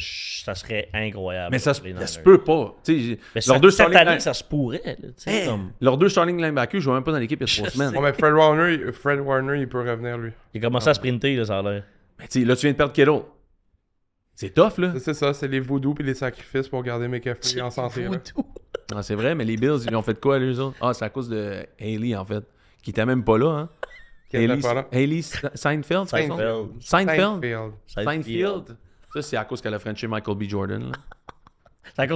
ça serait incroyable. Mais ça se peut pas. Mais cette année, ça se pourrait. Là, comme... Leurs 2 starting linebackers jouent même pas dans l'équipe il y a 3 semaines. Oh, mais Fred Warner, il peut revenir, lui. Il a commencé à sprinter, là, ça a l'air. Mais tu sais, là, tu viens de perdre Kittle. C'est tough, là. C'est ça, c'est les voodoos puis les sacrifices pour garder McCaffrey en santé. Là. Non, c'est vrai, mais les Bills, ils ont fait quoi, les autres? Ah, c'est à cause de Haley, en fait, qui était même pas là, hein? Haley Seinfeld? Seinfeld. Ça, c'est à cause qu'elle a frenché Michael B. Jordan, là. C'est à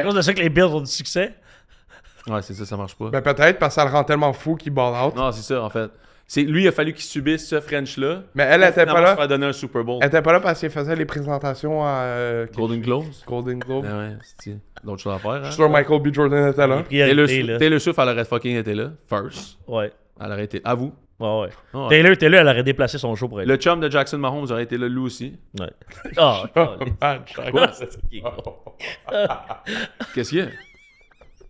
cause de ça que les Bills ont du succès? Ouais, c'est ça marche pas. Ben peut-être parce que ça le rend tellement fou qu'il ball out. Non, c'est ça, en fait. Lui, il a fallu qu'il subisse ce French-là. Mais elle était pas là. Pour donner un Super Bowl. Elle était pas là parce qu'elle faisait les présentations à... Golden Globes. Golden Globes. Ben ouais, c'est d'autres choses à faire. Hein? Je suis sûr Michael B. Jordan était là. Taylor Swift, elle aurait fucking été là. First. Ouais. Elle aurait été... À vous. Ouais. Taylor, elle aurait déplacé son show pour elle. Le chum de Jackson Mahomes aurait été là, lui aussi. Ouais. Ah, quoi? Qu'est-ce qu'il y a?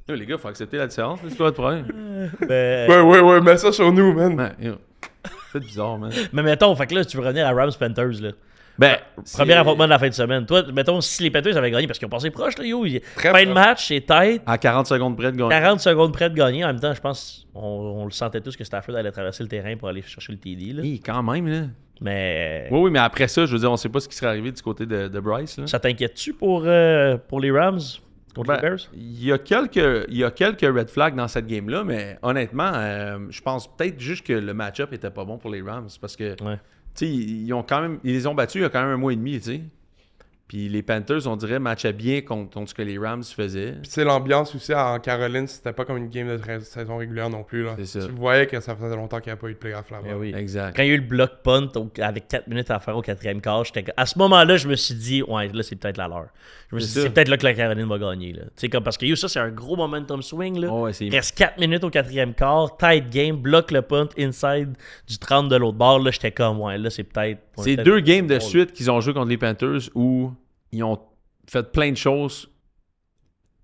Yo, les gars, faut accepter la différence. C'est quoi le problème? Ouais, mets ça sur nous, man. Ouais, c'est bizarre, man. Mais mettons, fait que là, tu veux revenir à Rams Panthers, là. Premier affrontement de la fin de semaine. Toi, mettons, si les Panthers avaient gagné, parce qu'ils ont passé proche, là, fin de match, c'est tête. À 40 secondes près de gagner. 40 secondes près de gagner. En même temps, je pense, on le sentait tous que Stafford allait traverser le terrain pour aller chercher le TD, là. Quand même, là. Mais... Oui, mais après ça, je veux dire, on sait pas ce qui serait arrivé du côté de Bryce, là. Ça t'inquiète-tu pour les Rams? Contre les Bears? Il y a quelques red flags dans cette game-là, mais honnêtement, je pense peut-être juste que le match-up était pas bon pour les Rams parce que tu sais, ils les ont battus il y a quand même 1 mois et demi, tu sais. Puis les Panthers, on dirait, matchaient bien contre ce que les Rams faisaient. Puis c'est l'ambiance aussi en Caroline, c'était pas comme une game de saison régulière non plus. Là. C'est ça. Tu voyais que ça faisait longtemps qu'il n'y avait pas eu de playoff là-bas. Oui. Exact. Quand il y a eu le block punt avec 4 minutes à faire au 4e quart, à ce moment-là, je me suis dit, ouais, là, c'est peut-être la leur. Je me suis dit, c'est peut-être là que la Caroline va gagner. Là. Parce que ça, c'est un gros momentum swing. Là. Il reste 4 minutes au 4e quart, tight game, bloque le punt inside du 30 de l'autre bord. Là, j'étais comme, ouais, là, c'est peut-être. C'est 2 games de suite qu'ils ont joué contre les Panthers où ils ont fait plein de choses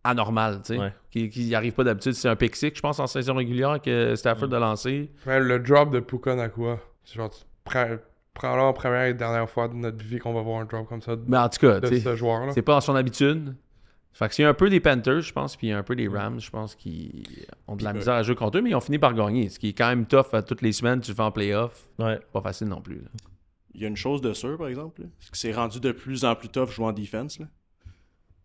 anormales, tu sais, qui n'arrivent pas d'habitude. C'est un pick six, je pense, en saison régulière que Stafford a lancé. Ouais, le drop de Puka Nacua, c'est genre, probablement la première et dernière fois de notre vie qu'on va voir un drop comme ça mais en tout cas, de ce joueur-là. C'est pas dans son habitude. Fait que c'est un peu des Panthers, je pense, puis il y a un peu des Rams, je pense, qui ont de la misère à jouer contre eux, mais ils ont fini par gagner. Ce qui est quand même tough toutes les semaines, tu le fais en playoff. Pas facile non plus. Là. Il y a une chose de sûr, par exemple, c'est que c'est rendu de plus en plus tough jouer en defense. Là.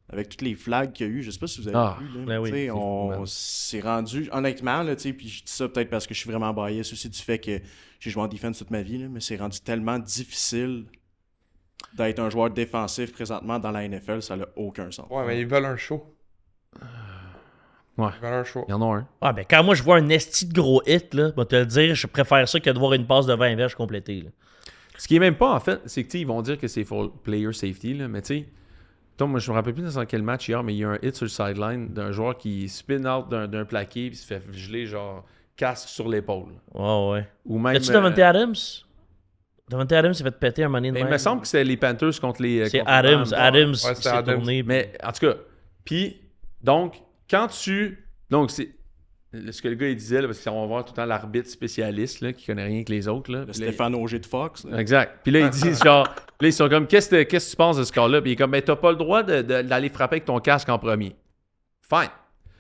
Avec toutes les flags qu'il y a eu, je sais pas si vous avez vu. Là. Oui, on s'est rendu, honnêtement, là, puis je dis ça peut-être parce que je suis vraiment biased aussi du fait que j'ai joué en defense toute ma vie, là, mais c'est rendu tellement difficile d'être un joueur défensif présentement dans la NFL, ça n'a aucun sens. Ouais, mais ils veulent un show. Ouais. Ils veulent un show. Il y en a un. Ah, ben quand moi je vois un esti de gros hit, là, je vais te le dire, je préfère ça que de voir une passe de 20 verges complétée. Là. Ce qui est même pas, en fait, c'est que ils vont dire que c'est for player safety, là, mais tu sais, moi je me rappelle plus dans quel match hier, mais il y a un hit sur le sideline d'un joueur qui spin out d'un plaqué puis se fait geler genre casque sur l'épaule. Ouais. Ou même. As-tu Davante Adams? Davante Adams s'est fait péter un money de Il me semble que c'était les Panthers contre les. C'est contre Adams. les Rams. Adams Ouais, qui c'était s'est Adams. tourné. Mais en tout cas, puis donc quand tu. Donc c'est. Ce que le gars il disait, là, parce qu'on va voir tout le temps l'arbitre spécialiste là, qui connaît rien que les autres. Là. Le Puis là, Stéphane Auger de Fox. Là. Exact. Puis là, ils disent genre. Puis là, ils sont comme, qu'est-ce que tu penses de ce cas-là? Puis il est comme, ben, t'as pas le droit d'aller frapper avec ton casque en premier. Fine.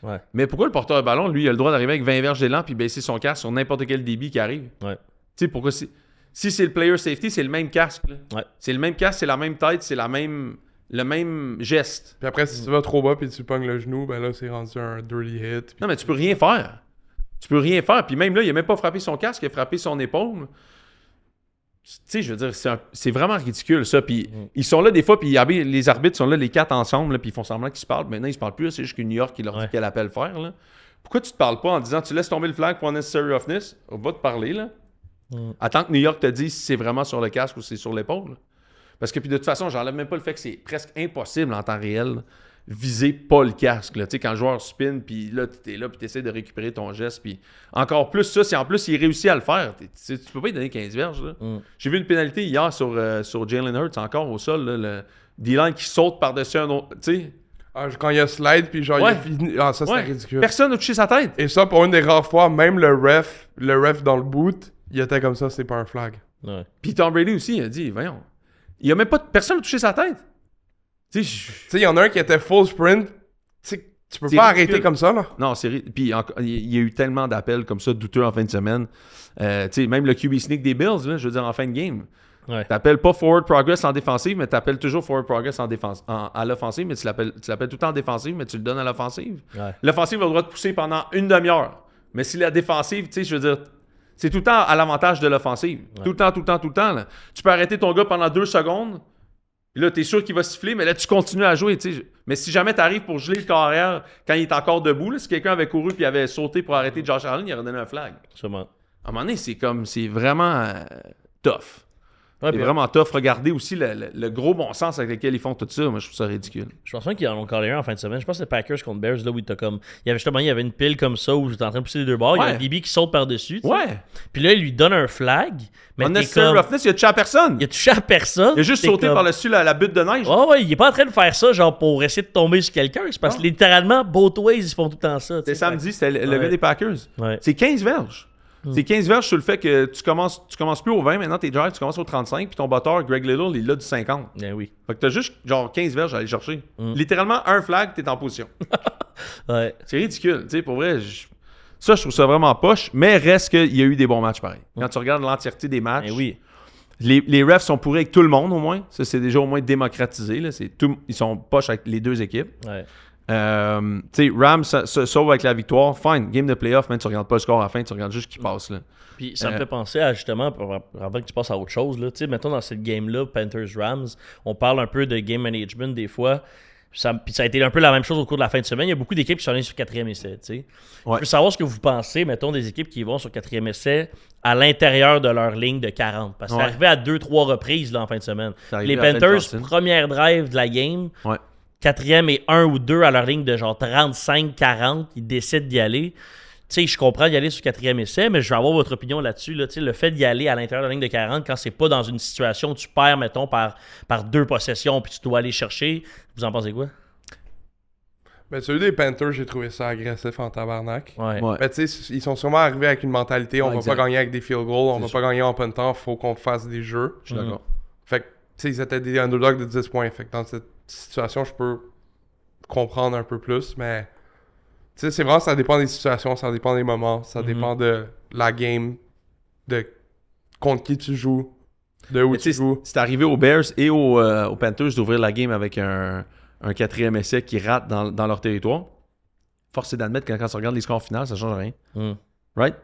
Ouais. Mais pourquoi le porteur de ballon, lui, il a le droit d'arriver avec 20 verges d'élan puis baisser son casque sur n'importe quel débit qui arrive? Ouais. Tu sais, pourquoi si c'est le player safety, c'est le même casque. Là. Ouais. C'est le même casque, c'est la même tête, c'est le même geste. Puis après, si tu vas trop bas puis tu pognes le genou, ben là, c'est rendu un dirty hit. Puis... Non, mais tu peux rien faire. Tu peux rien faire. Puis même là, il a même pas frappé son casque, il a frappé son épaule. Tu sais, je veux dire, c'est vraiment ridicule, ça. Puis ils sont là des fois, puis les arbitres sont là, les quatre ensemble, là, puis ils font semblant qu'ils se parlent. Maintenant, ils se parlent plus. C'est juste que New York qui leur dit quel appel faire. Là. Pourquoi tu te parles pas en disant, tu laisses tomber le flag pour unnecessary roughness? On va te parler, là. Attends que New York te dise si c'est vraiment sur le casque ou si c'est sur l'épaule. Parce que puis de toute façon, j'enlève même pas le fait que c'est presque impossible en temps réel viser pas le casque. Là. Tu sais, quand le joueur spin, puis là, tu es là, puis tu essaies de récupérer ton geste. Puis encore plus ça, si en plus il réussit à le faire, tu peux pas lui donner 15 verges. Là. J'ai vu une pénalité hier sur Jalen Hurts, encore au sol, là, le D-line qui saute par-dessus un autre. Tu sais. Ah, quand il y a slide, puis genre, il a fini. Ah, ça, c'est ridicule. Personne n'a touché sa tête. Et ça, pour une des rares fois, même le ref dans le boot, il était comme ça, c'est pas un flag. Ouais. Puis Tom Brady aussi, il a dit, voyons, il y a même pas personne n'a touché sa tête. Tu sais, il y en a un qui était full sprint. Tu sais, tu peux pas arrêter comme ça, là. Non, c'est puis il y a eu tellement d'appels comme ça douteux en fin de semaine. Tu sais, même le QB sneak des Bills, là, je veux dire, en fin de game. Ouais. T'appelles pas forward progress en défensive, mais t'appelles toujours forward progress à l'offensive, mais tu l'appelles tout le temps en défensive, mais tu le donnes à l'offensive. Ouais. L'offensive a le droit de pousser pendant une demi-heure. Mais si la défensive, tu sais, je veux dire, c'est tout le temps à l'avantage de l'offensive. Ouais. Tout le temps. Là. Tu peux arrêter ton gars pendant 2 secondes. Et là, t'es sûr qu'il va siffler, mais là, tu continues à jouer. T'sais. Mais si jamais t'arrives pour geler le carrière quand il est encore debout, là, si quelqu'un avait couru et avait sauté pour arrêter Josh Allen, il aurait donné un flag. Sûrement. À un moment donné, c'est vraiment tough. Ouais, c'est vraiment tough. Regardez aussi le gros bon sens avec lequel ils font tout ça. Moi, je trouve ça ridicule. Je pense pas qu'ils en ont collé un en fin de semaine. Je pense que c'est Packers contre Bears, là où t'as comme. Il y avait une pile comme ça où j'étais en train de pousser les deux bords. Il y a un DB qui saute par-dessus. Ouais. Puis là, il lui donne un flag. Mais unnecessary roughness, il a touché à personne. Il a touché à personne. Il a juste sauté par-dessus la butte de neige. Oh, ouais, il est pas en train de faire ça genre pour essayer de tomber sur quelqu'un. C'est parce que littéralement, both ways, ils font tout le temps ça. C'était samedi, c'était le gars des Packers. Ouais. C'est 15 verges. C'est 15 verges sur le fait que tu commences plus au 20, maintenant tes drives, tu commences au 35, puis ton batteur, Greg Little, il est là du 50. Ben oui. Fait que t'as juste genre 15 verges à aller chercher. Littéralement, un flag, t'es en position. Ouais. C'est ridicule. Tu sais, pour vrai, ça, je trouve ça vraiment poche, mais reste qu'il y a eu des bons matchs pareil. Quand tu regardes l'entièreté des matchs, Ben oui. les refs sont pourris avec tout le monde au moins. Ça, c'est déjà au moins démocratisé. Là. Ils sont poches avec les deux équipes. Ouais. Tu sais, Rams se sauve avec la victoire. Fine, game de playoff, même tu regardes pas le score à la fin, tu regardes juste qui passe. Là. Puis ça me fait penser à justement, avant que tu passes à autre chose, tu sais, mettons dans cette game-là, Panthers-Rams, on parle un peu de game management des fois. Puis ça a été un peu la même chose au cours de la fin de semaine. Il y a beaucoup d'équipes qui sont allées sur 4e essai. Tu sais. Je veux savoir ce que vous pensez, mettons, des équipes qui vont sur 4e essai à l'intérieur de leur ligne de 40. Parce que c'est arrivé à 2-3 reprises là, en fin de semaine. Les Panthers, première drive de la game. Ouais. 4e et 1 ou 2 à leur ligne de genre 35-40, ils décident d'y aller. Tu sais, je comprends d'y aller sur 4e essai, mais je veux avoir votre opinion là-dessus. Là. Le fait d'y aller à l'intérieur de la ligne de 40, quand c'est pas dans une situation où tu perds, mettons, par 2 possessions, puis tu dois aller chercher, vous en pensez quoi? Ben, celui des Panthers, j'ai trouvé ça agressif en tabarnak. Ouais. Ben, tu sais, ils sont sûrement arrivés avec une mentalité, on va pas gagner avec des field goals, on va pas gagner en puntant, faut qu'on fasse des jeux. Je suis d'accord. Fait que, tu sais, ils étaient des underdogs de 10 points. Fait que dans cette situation, je peux comprendre un peu plus, mais tu sais, c'est vraiment, ça dépend des situations, ça dépend des moments, ça dépend de la game, de contre qui tu joues, de où tu joues. C'est arrivé aux Bears et aux Panthers d'ouvrir la game avec un 4e essai qui rate dans leur territoire. Force est d'admettre que quand tu regardes les scores finaux, ça change rien. Right?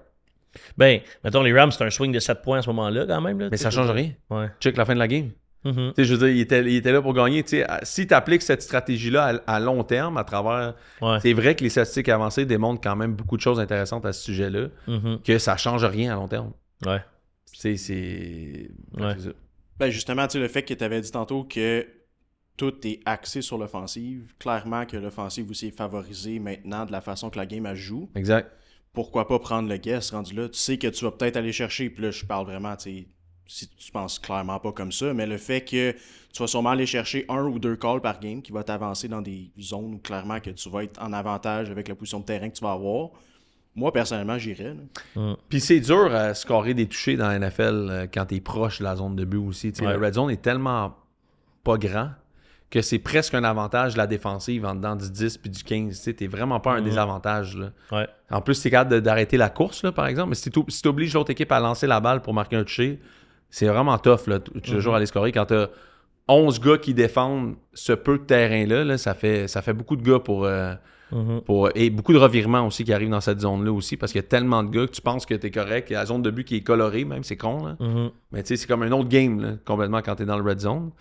Ben, mettons, les Rams, c'est un swing de 7 points à ce moment-là, quand même. Là, mais ça change rien. Ouais. Check la fin de la game. Tu sais, je veux dire, il était là pour gagner. Tu sais, si tu appliques cette stratégie-là à long terme, à travers... C'est vrai que les statistiques avancées démontrent quand même beaucoup de choses intéressantes à ce sujet-là, que ça change rien à long terme. Ouais. Tu sais, c'est ça. Ben justement, tu sais, le fait que tu avais dit tantôt que tout est axé sur l'offensive, clairement que l'offensive aussi est favorisée maintenant de la façon que la game elle joue. Exact. Pourquoi pas prendre le guess rendu là? Tu sais que tu vas peut-être aller chercher, puis là, je parle vraiment, tu sais, si tu penses clairement pas comme ça, mais le fait que tu vas sûrement aller chercher 1 ou 2 calls par game qui va t'avancer dans des zones où clairement que tu vas être en avantage avec la position de terrain que tu vas avoir. Moi, personnellement, j'irais. Puis c'est dur à scorer des touchés dans la NFL quand t'es proche de la zone de but aussi. Le red zone est tellement pas grand que c'est presque un avantage de la défensive en dedans du 10 puis du 15. T'es vraiment pas un désavantage. Là. Ouais. En plus, t'es capable d'arrêter la course, là, par exemple. Mais si tu obliges l'autre équipe à lancer la balle pour marquer un touché, c'est vraiment tough là, toujours aller scorer. Quand t'as 11 gars qui défendent ce peu de terrain-là, là, ça fait beaucoup de gars et beaucoup de revirements aussi qui arrivent dans cette zone-là aussi, parce qu'il y a tellement de gars que tu penses que t'es correct. Il y a la zone de but qui est colorée, même, c'est con. Là. Mais tu sais, c'est comme un autre game, là, complètement, quand t'es dans le red zone.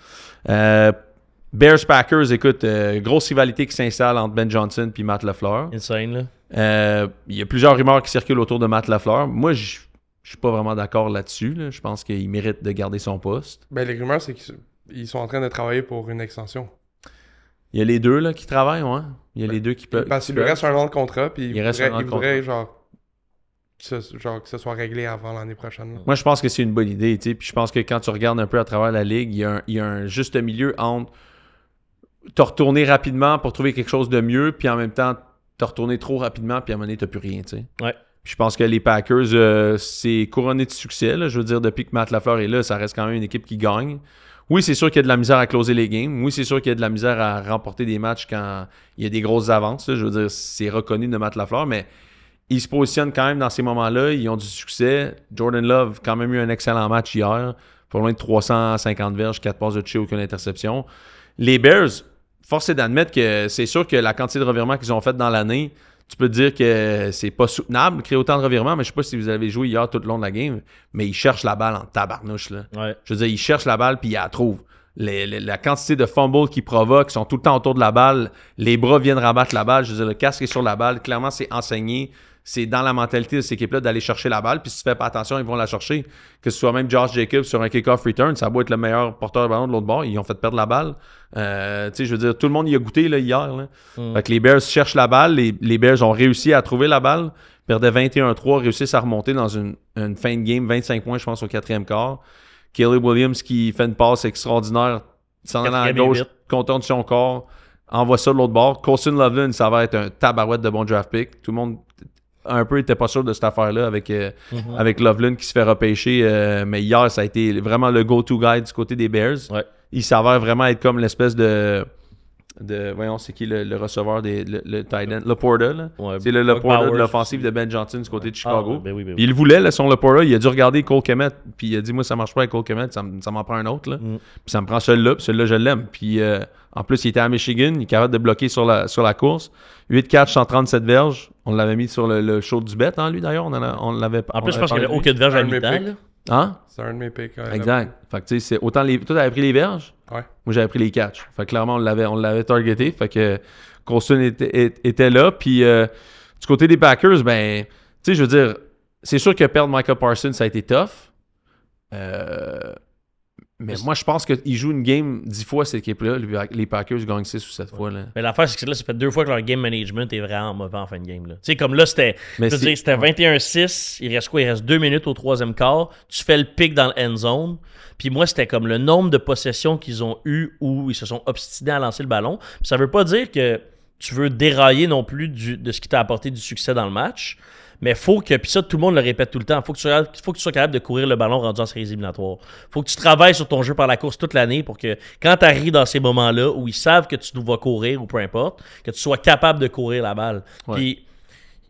Bears-Packers, écoute, grosse rivalité qui s'installe entre Ben Johnson et Matt LaFleur. Insane, là. Il y a plusieurs rumeurs qui circulent autour de Matt LaFleur. Moi, je suis pas vraiment d'accord là-dessus. Là. Je pense qu'il mérite de garder son poste. Ben, les rumeurs, c'est qu'ils sont en train de travailler pour une extension. Il y a les deux là, qui travaillent, ouais. Il y a les deux qui peuvent. Parce qu'il lui reste un an de contrat, puis il contrat. voudrait genre que ce soit réglé avant l'année prochaine. Là. Moi, je pense que c'est une bonne idée. Puis je pense que quand tu regardes un peu à travers la ligue, il y a un juste milieu entre te retourner rapidement pour trouver quelque chose de mieux, puis en même temps, te retourner trop rapidement, puis à un moment donné, t'as plus rien. T'sais. Ouais. Puis je pense que les Packers, c'est couronné de succès. Là. Je veux dire, depuis que Matt LaFleur est là, ça reste quand même une équipe qui gagne. Oui, c'est sûr qu'il y a de la misère à closer les games. Oui, c'est sûr qu'il y a de la misère à remporter des matchs quand il y a des grosses avances. Là. Je veux dire, c'est reconnu de Matt LaFleur, mais ils se positionnent quand même dans ces moments-là. Ils ont du succès. Jordan Love, quand même eu un excellent match hier. Pas loin de 350 verges, 4 passes de toucher, aucune interception. Les Bears, force est d'admettre que c'est sûr que la quantité de revirements qu'ils ont fait dans l'année, tu peux te dire que c'est pas soutenable de créer autant de revirements, mais je sais pas si vous avez joué hier tout le long de la game, mais ils cherchent la balle en tabarnouche. Là. Ouais. Je veux dire, ils cherchent la balle puis ils la trouvent. La quantité de fumbles qu'ils provoquent, ils sont tout le temps autour de la balle, les bras viennent rabattre la balle, je veux dire, le casque est sur la balle, clairement c'est enseigné. C'est dans la mentalité de cette équipe-là d'aller chercher la balle. Puis si tu fais pas attention, ils vont la chercher. Que ce soit même Josh Jacobs sur un kick-off return, ça va être le meilleur porteur de ballon de l'autre bord. Ils ont fait perdre la balle. Tu sais, je veux dire, tout le monde y a goûté là, hier. Là. Fait que les Bears cherchent la balle. Les Bears ont réussi à trouver la balle. Perdaient 21-3, réussissent à remonter dans une fin de game. 25 points, je pense, au 4e quart. Caleb Williams qui fait une passe extraordinaire. S'en allant à gauche, contourne son corps. Envoie ça de l'autre bord. Colston Loveland, ça va être un tabarouette de bon draft pick. Tout le monde un peu était pas sûr de cette affaire-là avec Loveland qui se fait repêcher. Mais hier, ça a été vraiment le go-to guy du côté des Bears. Ouais. Il s'avère vraiment être comme l'espèce de voyons, c'est qui le receveur le tight end? Laporta, là. Ouais, c'est le Laporta de l'offensive de Ben Johnson du côté de Chicago. Ben oui. Il le voulait, là, son Laporta. Il a dû regarder Cole Kmet, puis il a dit, moi, ça marche pas avec Cole Kmet, ça m'en prend un autre. Là. Puis ça me prend celui-là, puis celui-là, je l'aime. Puis en plus, il était à Michigan, il est capable de bloquer sur la course. 8 catch, 137 verges. On l'avait mis sur le show du bet, hein, lui, d'ailleurs. On l'avait En plus, je pense qu'il n'y avait aucune verge à mi-temps. Hein? C'est un de mes picks. Exact. Fait que tu sais, c'est autant toi, t'avais pris les verges. Ouais. Moi, j'avais pris les catchs. Fait que clairement, on l'avait targeté. Fait que Colston était là. Puis du côté des Packers, ben, tu sais, je veux dire, c'est sûr que perdre Micah Parsons, ça a été tough. Mais moi, je pense qu'ils jouent une game 10 fois, cette équipe-là. Les Packers gagnent 6 ou 7 fois. Là. Mais l'affaire, c'est que là, ça fait 2 fois que leur game management est vraiment mauvais en fin de game. Tu sais, comme là, c'était 21-6. Il reste quoi? Il reste 2 minutes au 3e quart. Tu fais le pick dans le end zone. Puis moi, c'était comme le nombre de possessions qu'ils ont eu où ils se sont obstinés à lancer le ballon. Puis ça veut pas dire que tu veux dérailler non plus de ce qui t'a apporté du succès dans le match. Mais faut que, puis ça, tout le monde le répète tout le temps, faut que tu sois capable de courir le ballon rendu en séries éliminatoires. Faut que tu travailles sur ton jeu par la course toute l'année pour que quand tu arrives dans ces moments-là où ils savent que tu dois courir ou peu importe, que tu sois capable de courir la balle. Ouais.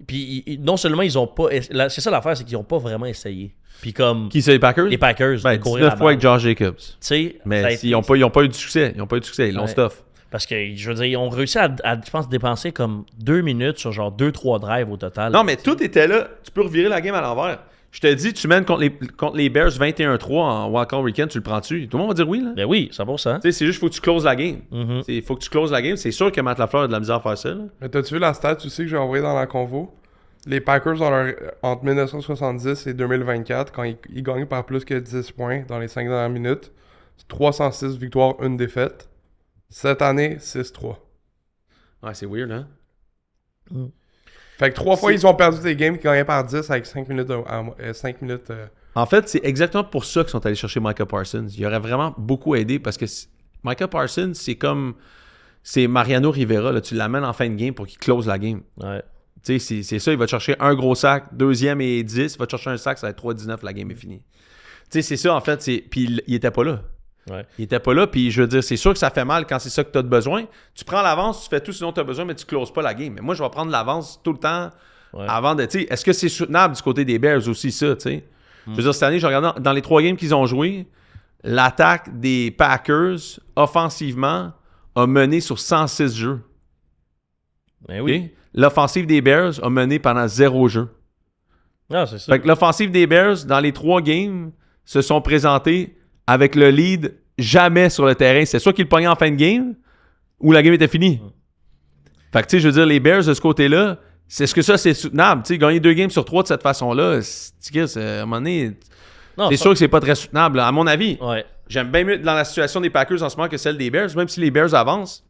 Puis non seulement ils ont pas... C'est ça l'affaire, c'est qu'ils ont pas vraiment essayé. Puis comme... Qui c'est, les Packers? Les Packers. Ben, 19 fois avec Josh Jacobs. Tu sais... Mais ils ont pas eu de succès. Ils ont pas eu de succès. Ils l'ont stuff. Parce que, je veux dire, ils ont réussi à je pense, dépenser comme 2 minutes sur genre 2-3 drives au total. Non, mais tout était là. Tu peux revirer la game à l'envers. Je te dis, tu mènes contre les Bears 21-3 en walk-on week-end, tu le prends-tu? Tout le monde va dire oui, là. Ben oui, 100%. Tu sais, c'est juste, faut que tu closes la game. Mhm. Il faut que tu closes la game. C'est sûr que Matt Lafleur a de la misère à faire ça, là. Mais t'as-tu vu la stat aussi que j'ai envoyée dans la convo? Les Packers, entre 1970 et 2024, quand ils gagnent par plus que 10 points dans les 5 dernières minutes, c'est 306 victoires, 1 défaite. Cette année, 6-3. Ouais, c'est weird, hein? Fait que 3 fois, ils ont perdu des games qui gagnaient par 10 avec 5 minutes. 5 minutes En fait, c'est exactement pour ça qu'ils sont allés chercher Micah Parsons. Il aurait vraiment beaucoup aidé parce que Micah Parsons, c'est Mariano Rivera. Là. Tu l'amènes en fin de game pour qu'il close la game. Ouais. Tu sais, c'est ça. Il va te chercher un gros sac, deuxième et 10. Il va te chercher un sac, ça va être 3-19, la game est finie. Tu sais, c'est ça, en fait. Puis il était pas là. Ouais. Il était pas là, puis je veux dire, c'est sûr que ça fait mal quand c'est ça que tu as besoin. Tu prends l'avance, tu fais tout ce dont tu as besoin, mais tu closes pas la game. Mais moi, je vais prendre l'avance tout le temps avant de. Tu sais, est-ce que c'est soutenable du côté des Bears aussi, ça, tu sais? Je veux dire, cette année, je regarde dans les 3 games qu'ils ont joué, l'attaque des Packers, offensivement, a mené sur 106 jeux. Ben oui. Okay? L'offensive des Bears a mené pendant 0 jeux. Ah, c'est ça. Fait que l'offensive des Bears, dans les 3 games, se sont présentés avec le lead jamais sur le terrain. C'est soit qu'ils le pognaient en fin de game ou la game était finie. Fait que, tu sais, je veux dire, les Bears de ce côté-là, est-ce que ça, c'est soutenable? Tu sais, gagner 2 games sur 3 de cette façon-là, à un moment donné, c'est sûr que c'est pas très soutenable, là, à mon avis. Ouais. J'aime bien mieux dans la situation des Packers en ce moment que celle des Bears, même si les Bears avancent.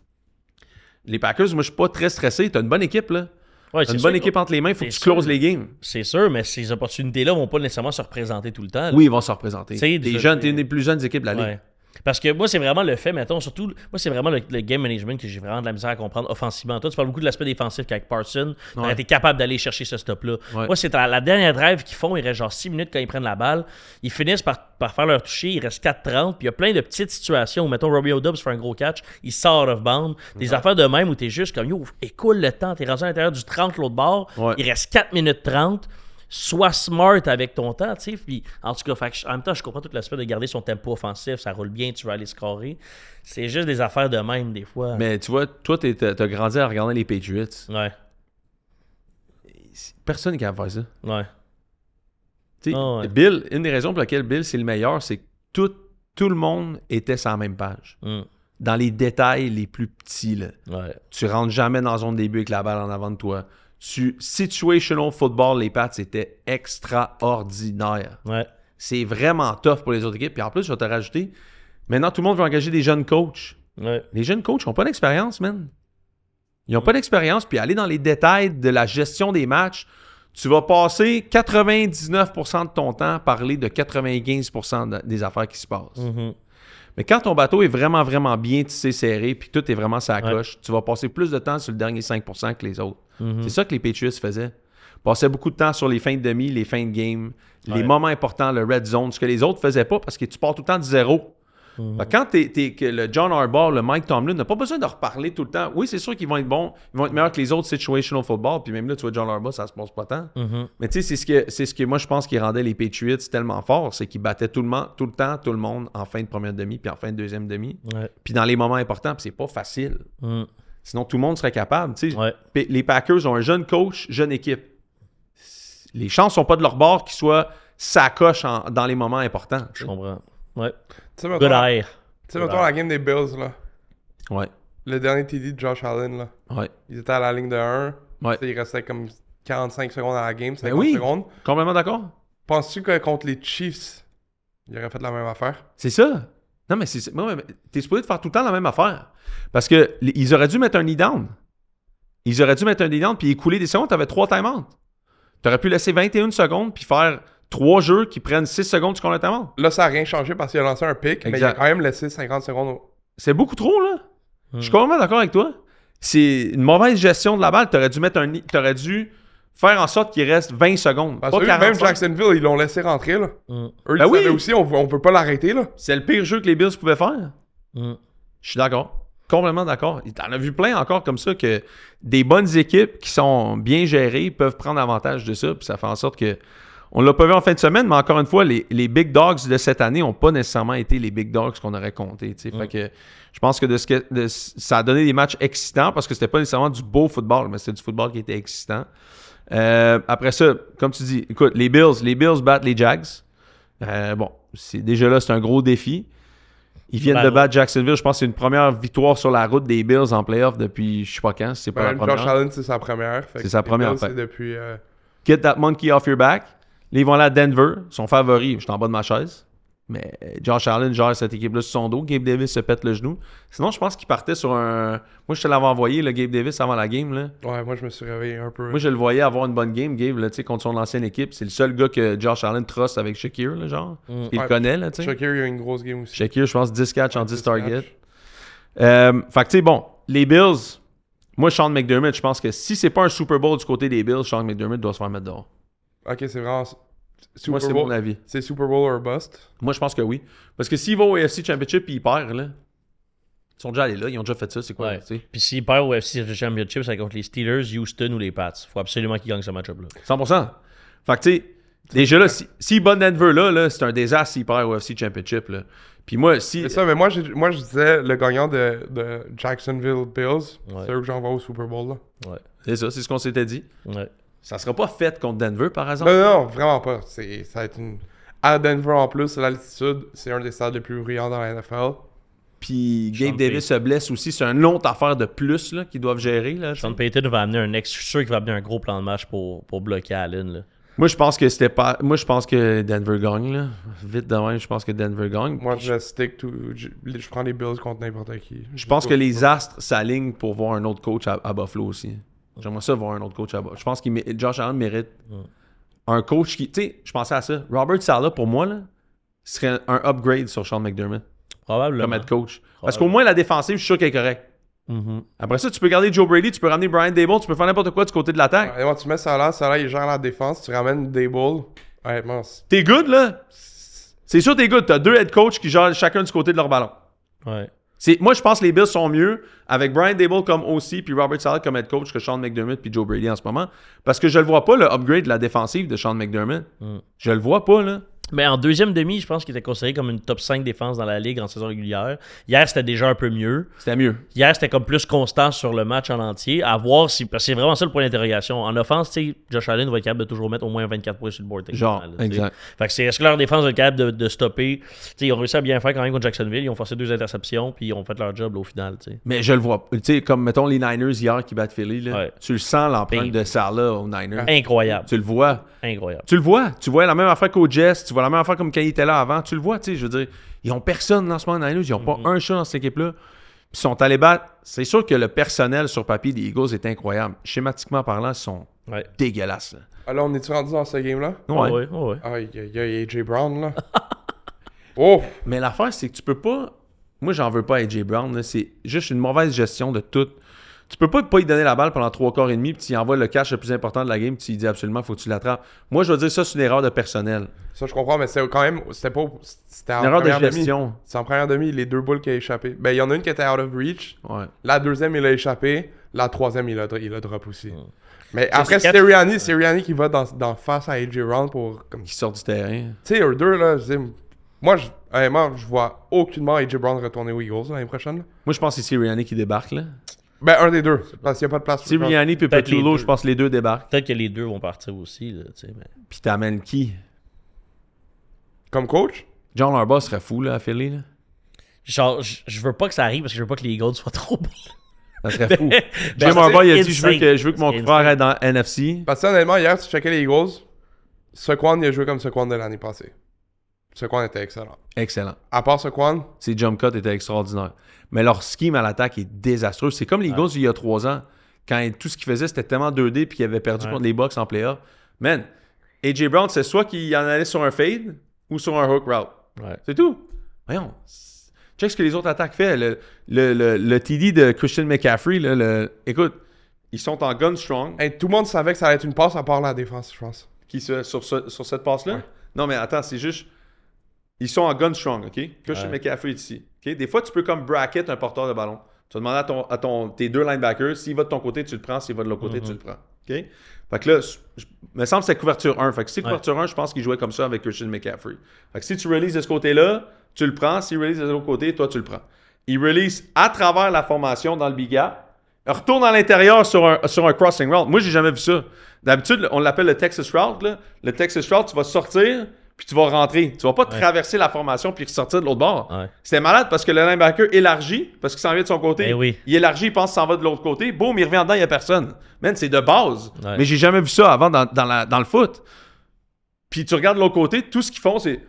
Les Packers, moi, je suis pas très stressé. T'as une bonne équipe, là. Ouais, T'as une bonne équipe entre les mains, il faut que tu closes les games. C'est sûr, mais ces opportunités-là vont pas nécessairement se représenter tout le temps. Là. Oui, ils vont se représenter. T'sais, T'es une des plus jeunes équipes de la Ligue. Ouais. Parce que moi, c'est vraiment le fait, mettons, surtout, moi, c'est vraiment le game management que j'ai vraiment de la misère à comprendre offensivement. Toi, tu parles beaucoup de l'aspect défensif qu'avec Parsons, tu été capable d'aller chercher ce stop-là. Ouais. Moi, c'est la dernière drive qu'ils font, il reste genre 6 minutes quand ils prennent la balle. Ils finissent par faire leur toucher, il reste 4-30, puis il y a plein de petites situations où, mettons, Romeo Doubs fait un gros catch, il sort off bound. Des affaires de même où t'es juste comme, yo, écoule le temps, t'es rendu à l'intérieur du 30 l'autre bord, il reste 4 minutes 30. Sois smart avec ton temps, tu sais. Puis, en tout cas, en même temps, je comprends tout l'aspect de garder son tempo offensif, ça roule bien, tu vas aller scorer. C'est juste des affaires de même, des fois. Mais tu vois, toi, t'as grandi à regarder les Patriots. Ouais. Personne n'est capable de faire ça. Ouais. Tu sais, ouais. Bill, une des raisons pour lesquelles Bill, c'est le meilleur, c'est que tout le monde était sur la même page. Dans les détails les plus petits, là. Ouais. Tu rentres jamais dans la zone début avec la balle en avant de toi. Situational football, les Pats, c'était extraordinaire. Ouais. C'est vraiment tough pour les autres équipes. Puis en plus, je vais te rajouter, maintenant, tout le monde veut engager des jeunes coachs. Ouais. Les jeunes coachs n'ont pas d'expérience, man. Ils n'ont pas d'expérience. Puis aller dans les détails de la gestion des matchs, tu vas passer 99% de ton temps à parler de 95% des affaires qui se passent. Mm-hmm. Mais quand ton bateau est vraiment, vraiment bien tissé, serré, puis tout est vraiment sur la coche, tu vas passer plus de temps sur le dernier 5% que les autres. Mm-hmm. C'est ça que les Patriots faisaient. Passaient beaucoup de temps sur les fins de demi, les fins de game, les moments importants, le red zone, ce que les autres faisaient pas parce que tu pars tout le temps de zéro. Quand que le John Harbaugh, le Mike Tomlin, n'a pas besoin de reparler tout le temps. Oui, c'est sûr qu'ils vont être bons, ils vont être meilleurs que les autres situational football, puis même là, tu vois, John Harbaugh, ça se passe pas tant. Mais tu sais, c'est ce que moi, je pense qui rendait les Patriots tellement forts, c'est qu'ils battaient tout le monde en fin de première demi, puis en fin de deuxième demi, puis dans les moments importants, puis c'est pas facile. Sinon, tout le monde serait capable. Tu sais. Les Packers ont un jeune coach, jeune équipe. Les chances sont pas de leur bord qu'ils soient sacoche dans les moments importants. Je comprends. Ouais. Tu sais, Good mettons, air. la game des Bills, là. Ouais. Le dernier TD de Josh Allen, là. Ouais. Ils étaient à la ligne de 1. Ouais. Il restait comme 45 secondes à la game, 50 oui. secondes. Complètement d'accord. Penses-tu que contre les Chiefs, ils auraient fait la même affaire? C'est ça. Non, mais t'es supposé de faire tout le temps la même affaire. Parce que ils auraient dû mettre un knee down. Ils auraient dû mettre un knee down puis écouler des secondes. T'avais 3 timeouts. T'aurais pu laisser 21 secondes puis faire 3 jeux qui prennent 6 secondes du timeout. Là, ça n'a rien changé parce qu'il a lancé un pick, mais il a quand même laissé 50 secondes. C'est beaucoup trop, là. Je suis complètement d'accord avec toi. C'est une mauvaise gestion de la balle. T'aurais dû faire en sorte qu'il reste 20 secondes. Parce pas que 45. même Jacksonville, ils l'ont laissé rentrer, là. Eux, ils Ben oui. savaient aussi, on peut pas l'arrêter, là. C'est le pire jeu que les Bills pouvaient faire. Je suis d'accord. Complètement d'accord. T'en as vu plein encore comme ça que des bonnes équipes qui sont bien gérées peuvent prendre avantage de ça. Puis ça fait en sorte que On l'a pas vu en fin de semaine, mais encore une fois, les big dogs de cette année n'ont pas nécessairement été les big dogs qu'on aurait compté. Fait que je pense que ça a donné des matchs excitants parce que c'était pas nécessairement du beau football, mais c'était du football qui était excitant. Après ça, comme tu dis, écoute, les Bills battent les Jags. Bon, déjà là, c'est un gros défi. Ils viennent de battre Jacksonville. Je pense que c'est une première victoire sur la route des Bills en playoff depuis je sais pas quand. C'est pas la première. Josh Allen, c'est sa première. C'est sa première. C'est depuis... Get that monkey off your back. Là, ils vont aller à Denver. Son favori, je suis en bas de ma chaise. Mais Josh Allen gère cette équipe-là sur son dos. Gabe Davis se pète le genou. Sinon, je pense qu'il partait sur un... Moi, je te l'avais envoyé, le Gabe Davis, avant la game. Là. Ouais, moi, je me suis réveillé un peu. Moi, je le voyais avoir une bonne game, Gabe, là, contre son ancienne équipe. C'est le seul gars que Josh Allen trust avec Shakir, là, genre. Il le connaît, là, tu sais. Shakir, il a une grosse game aussi. Shakir, je pense, 10 catch en 10 targets. Fait que, tu sais, bon, les Bills... Moi, Sean McDermott, je pense que si c'est pas un Super Bowl du côté des Bills, Sean McDermott doit se faire mettre dehors. Ok, c'est vraiment... Moi, c'est mon avis. C'est Super Bowl or bust? Moi, je pense que oui. Parce que s'il va au AFC Championship et il perd, là, ils sont déjà allés là, ils ont déjà fait ça, c'est quoi? Ouais. Puis s'il perd au AFC Championship, c'est contre les Steelers, Houston ou les Pats. Il faut absolument qu'il gagne ce match-up-là. 100%. Fait que, tu sais, déjà là, s'il bat Denver là, c'est un désastre s'il perd au AFC Championship. Là. Puis moi, si. C'est ça, mais moi, je disais le gagnant de Jacksonville Bills, c'est eux que j'envoie au Super Bowl. Là. Ouais. C'est ça, c'est ce qu'on s'était dit. Ouais. Ça sera pas fait contre Denver, par exemple? Non, vraiment pas. Ça va être une... À Denver, en plus, l'altitude, c'est un des stades les plus brillants dans la NFL. Puis Gabe Davis se blesse aussi. C'est une autre affaire de plus là, qu'ils doivent gérer. Là, Sean Payton va amener je suis sûr qu'il va amener un gros plan de match pour bloquer Allen. Là. Moi, je pense que c'était pas. Moi, je pense que Denver gagne. Là. Vite de même, je pense que Denver gagne. Moi, je prends les Bills contre n'importe qui. Je pense que les astres s'alignent pour voir un autre coach à Buffalo aussi. J'aimerais ça voir un autre coach à Buffalo. Je pense que Josh Allen mérite un coach qui... Tu sais, je pensais à ça. Robert Saleh, pour moi, là, serait un upgrade sur Sean McDermott. Probablement. Comme head coach. Parce qu'au moins, la défensive, je suis sûr qu'elle est correcte. Mm-hmm. Après ça, tu peux garder Joe Brady, tu peux ramener Brian Daboll, tu peux faire n'importe quoi du côté de l'attaque. Ouais, tu mets Salah, il gère la défense, tu ramènes Daboll. Honnêtement, T'es good, là? C'est sûr, t'es good. T'as deux head coachs qui gèrent chacun du côté de leur ballon. Ouais. Moi, je pense que les Bills sont mieux avec Brian Daboll comme OC puis Robert Saleh comme head coach que Sean McDermott puis Joe Brady en ce moment. Parce que je le vois pas, le upgrade de la défensive de Sean McDermott. Je le vois pas, là. Mais en deuxième demi, je pense qu'il était considéré comme une top 5 défense dans la ligue en saison régulière. Hier, c'était déjà un peu mieux. C'était mieux. Hier, c'était comme plus constant sur le match en entier. À voir si. Parce que c'est vraiment ça le point d'interrogation. En offense, tu sais, Josh Allen va être capable de toujours mettre au moins 24 points sur le board. Genre, là, exact. Fait que est-ce que leur défense va être capable de stopper? T'sais, ils ont réussi à bien faire quand même contre Jacksonville. Ils ont forcé 2 interceptions, puis ils ont fait leur job là, au final. T'sais. Mais je le vois. Tu sais, comme mettons les Niners hier qui battent Philly, là, Ouais. tu le sens l'empreinte de Salah aux Niners. Incroyable. Tu le vois. Incroyable. Tu le vois. Tu vois la même affaire qu'au Jets. Tu vois la même affaire comme quand il était là avant. Tu le vois, tu sais. Je veux dire, ils ont personne dans ce moment, Niners. Ils n'ont pas un chat dans cette équipe-là. Puis ils sont allés battre. C'est sûr que le personnel sur papier des Eagles est incroyable. Schématiquement parlant, ils sont dégueulasses. Là. Alors, on est-tu rendu dans ce game-là? Ouais. Ouais. Ah, il y a AJ Brown, là. Oh! Mais l'affaire, c'est que tu peux pas... Moi, j'en veux pas à AJ Brown. Là. C'est juste une mauvaise gestion de tout. Tu peux pas lui donner la balle pendant 3 quarts et demi puis tu y envoies le catch le plus important de la game puis tu lui dis absolument faut que tu l'attrapes. Moi, je veux dire ça, c'est une erreur de personnel. Ça, je comprends, mais c'était quand même... C'était Une erreur de gestion. C'est en première demi, les 2 boules qui a échappé. Ben, il y en a une qui était out of reach. Ouais. La deuxième, il a échappé. La troisième, il a drop aussi. Mais après, c'est Sirianni qui va dans face à AJ Brown pour... Qui sort du terrain. Tu sais, eux deux, là, moi, honnêtement, je vois aucunement AJ Brown retourner aux Eagles l'année prochaine. Là. Moi, je pense que c'est Sirianni qui débarque, là. Ben, un des deux, parce qu'il n'y a pas de place. Sirianni puis Peut-être les Petulo, deux. je pense que les deux débarquent. Peut-être que les deux vont partir aussi. Là, mais... Puis t'amènes qui? Comme coach? John Harbaugh serait fou, là, à Philly, là. Genre, je veux pas que ça arrive parce que je veux pas que les Eagles soient trop bons. Ça serait fou. Ben, Jim Harbaugh, il a dit insane. je veux que mon C'est frère aille dans NFC. Parce que honnêtement, hier, tu checkais les Eagles, Saquon, il a joué comme Saquon de l'année passée. Saquon était excellent. Excellent. À part Saquon, Ses jump cuts étaient extraordinaires. Mais leur scheme à l'attaque est désastreux. C'est comme les Eagles il y a 3 ans. Quand tout ce qu'ils faisaient, c'était tellement 2D puis qu'ils avaient perdu contre les Bucks en playoff. Man, AJ Brown, c'est soit qu'il en allait sur un fade ou sur un hook route. Ouais. C'est tout. Voyons. Check ce que les autres attaques font. Le TD de Christian McCaffrey, là, écoute, ils sont en gun strong. hey, tout le monde savait que ça allait être une passe à part la défense, je pense. Sur cette passe-là? Ouais. Non, mais attends, c'est juste... Ils sont en gun strong, OK? Christian McCaffrey est ici. OK? Des fois, tu peux comme bracket un porteur de ballon. Tu vas demander à tes deux linebackers, s'il va de ton côté, tu le prends. S'il va de l'autre côté, tu le prends. OK? Fait que là, me semble que c'est couverture 1. Fait que si c'est couverture 1, je pense qu'il jouait comme ça avec Christian McCaffrey. Fait que si tu releases de ce côté-là, tu le prends. S'il release de l'autre côté, toi, tu le prends. Il release à travers la formation dans le big gap. Retourne à l'intérieur sur un crossing route. Moi, j'ai jamais vu ça. D'habitude, on l'appelle le Texas route. Là. Le Texas route, tu vas sortir, puis tu vas rentrer. Tu vas pas traverser la formation puis ressortir de l'autre bord. Ouais. C'était malade parce que le linebacker élargit, parce qu'il s'en vient de son côté. Ben oui. Il élargit, il pense qu'il s'en va de l'autre côté. Boum, il revient dedans, il n'y a personne. Man, c'est de base. Ouais. Mais j'ai jamais vu ça avant dans le foot. Puis tu regardes de l'autre côté, tout ce qu'ils font, c'est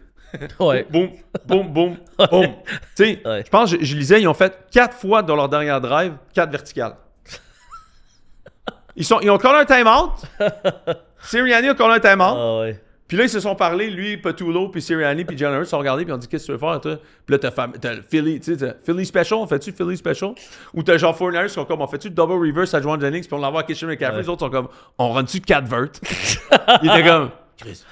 Ouais. boum, boum, boum, boum. Tu sais, Ouais. je pense, je lisais, ils ont fait 4 fois dans leur dernière drive, 4 verticales. Ils ont collé un time-out. Sirianni a collé un time-out. Ah ouais. Puis là, ils se sont parlé, lui, Petulo, puis Sirianni, puis Jalen Hurts, se sont regardés, puis ils ont dit, qu'est-ce que tu veux faire, toi? Puis là, t'as le Philly, tu sais, t'as Philly Special, on fait-tu Philly Special? Ou t'as genre Fournette qui sont comme, on fait-tu double reverse à Juan Jennings, puis on l'envoie à Christian McCaffrey, les autres sont comme, on run-tu 4 vert? Il était comme, Chris,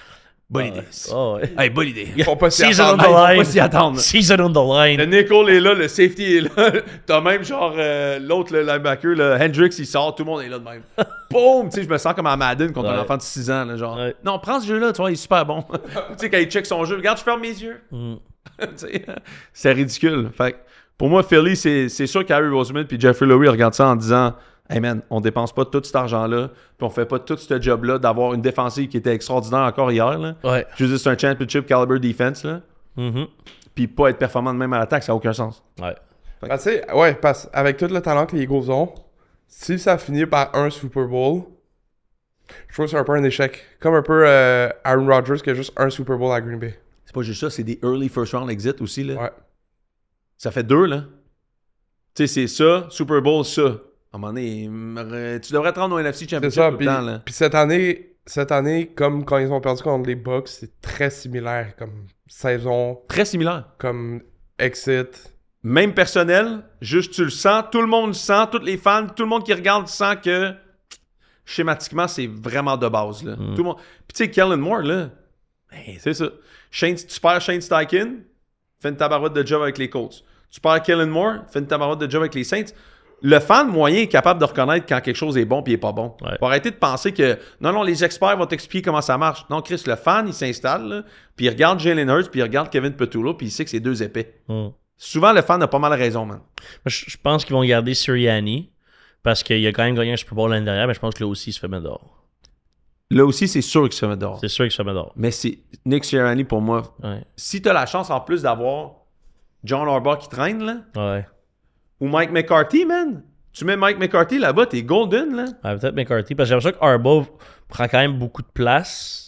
bonne idée. Ah ouais. Hey, bonne idée. Faut pas s'y Season on attendre. the Hey, faut line. pas s'y attendre. Season on the line. Le nickel est là, le safety est là. T'as même genre l'autre, le linebacker, le Hendricks, il sort, tout le monde est là de même. Boum! Tu sais, je me sens comme à Madden contre un Ouais. enfant de 6 ans. Là, genre, Ouais. non, prends ce jeu-là, tu vois, il est super bon. Tu sais, quand il check son jeu, regarde, je ferme mes yeux. Mm. Tu sais, c'est ridicule. Fait que, pour moi, Philly, c'est sûr qu'Harry Roseman puis Jeffrey Lowery regardent ça en disant, hey man, on dépense pas tout cet argent-là, puis on fait pas tout ce job-là d'avoir une défensive qui était extraordinaire encore hier. Là. Ouais. Je veux dire, c'est un championship caliber defense, là. Mhm. Puis pas être performant de même à l'attaque, ça n'a aucun sens. Ouais. Ben, tu sais, ouais, parce avec tout le talent que les Eagles ont, si ça finit par un Super Bowl, je trouve que c'est un peu un échec. Comme un peu Aaron Rodgers qui a juste un Super Bowl à Green Bay. C'est pas juste ça, c'est des early first round exit aussi, là. Ouais. Ça fait 2, là. Tu sais, c'est ça, Super Bowl, ça. À un moment donné, tu devrais te rendre au NFC C'est Championship ça. tout Puis, le temps, là. puis cette année, comme quand ils ont perdu contre les Bucks, c'est très similaire comme saison, Très similaire. comme exit. Même personnel, juste tu le sens, tout le monde le sent, tous les fans, tout le monde qui regarde sent que schématiquement, c'est vraiment de base, là. Tout le monde... Puis tu sais, Kellen Moore, là, ben, c'est ça. Tu perds Shane Steichen, fais une tabarouette de job avec les Colts. Tu perds Kellen Moore, fais une tabarouette de job avec les Saints. Le fan moyen est capable de reconnaître quand quelque chose est bon puis il est pas bon. Ouais. Faut arrêter de penser que non, les experts vont t'expliquer comment ça marche. Non, Chris, le fan, il s'installe, là, puis il regarde Jalen Hurts, puis il regarde Kevin Petulo, puis il sait que c'est 2 épais. Mm. Souvent, le fan a pas mal raison, man. Moi, je pense qu'ils vont garder Sirianni parce qu'il a quand même gagné un Super Bowl l'année dernière, mais je pense que là aussi, il se fait mettre dehors. Là aussi, c'est sûr qu'il se met dehors. C'est sûr qu'il se fait mettre dehors. Mais c'est Nick Sirianni, pour moi, Ouais. si t'as la chance en plus d'avoir John Harbaugh qui traîne, là, Ouais. ou Mike McCarthy, man, tu mets Mike McCarthy là-bas, t'es golden, là. Ouais, peut-être McCarthy, parce que j'ai l'impression que Harbaugh prend quand même beaucoup de place.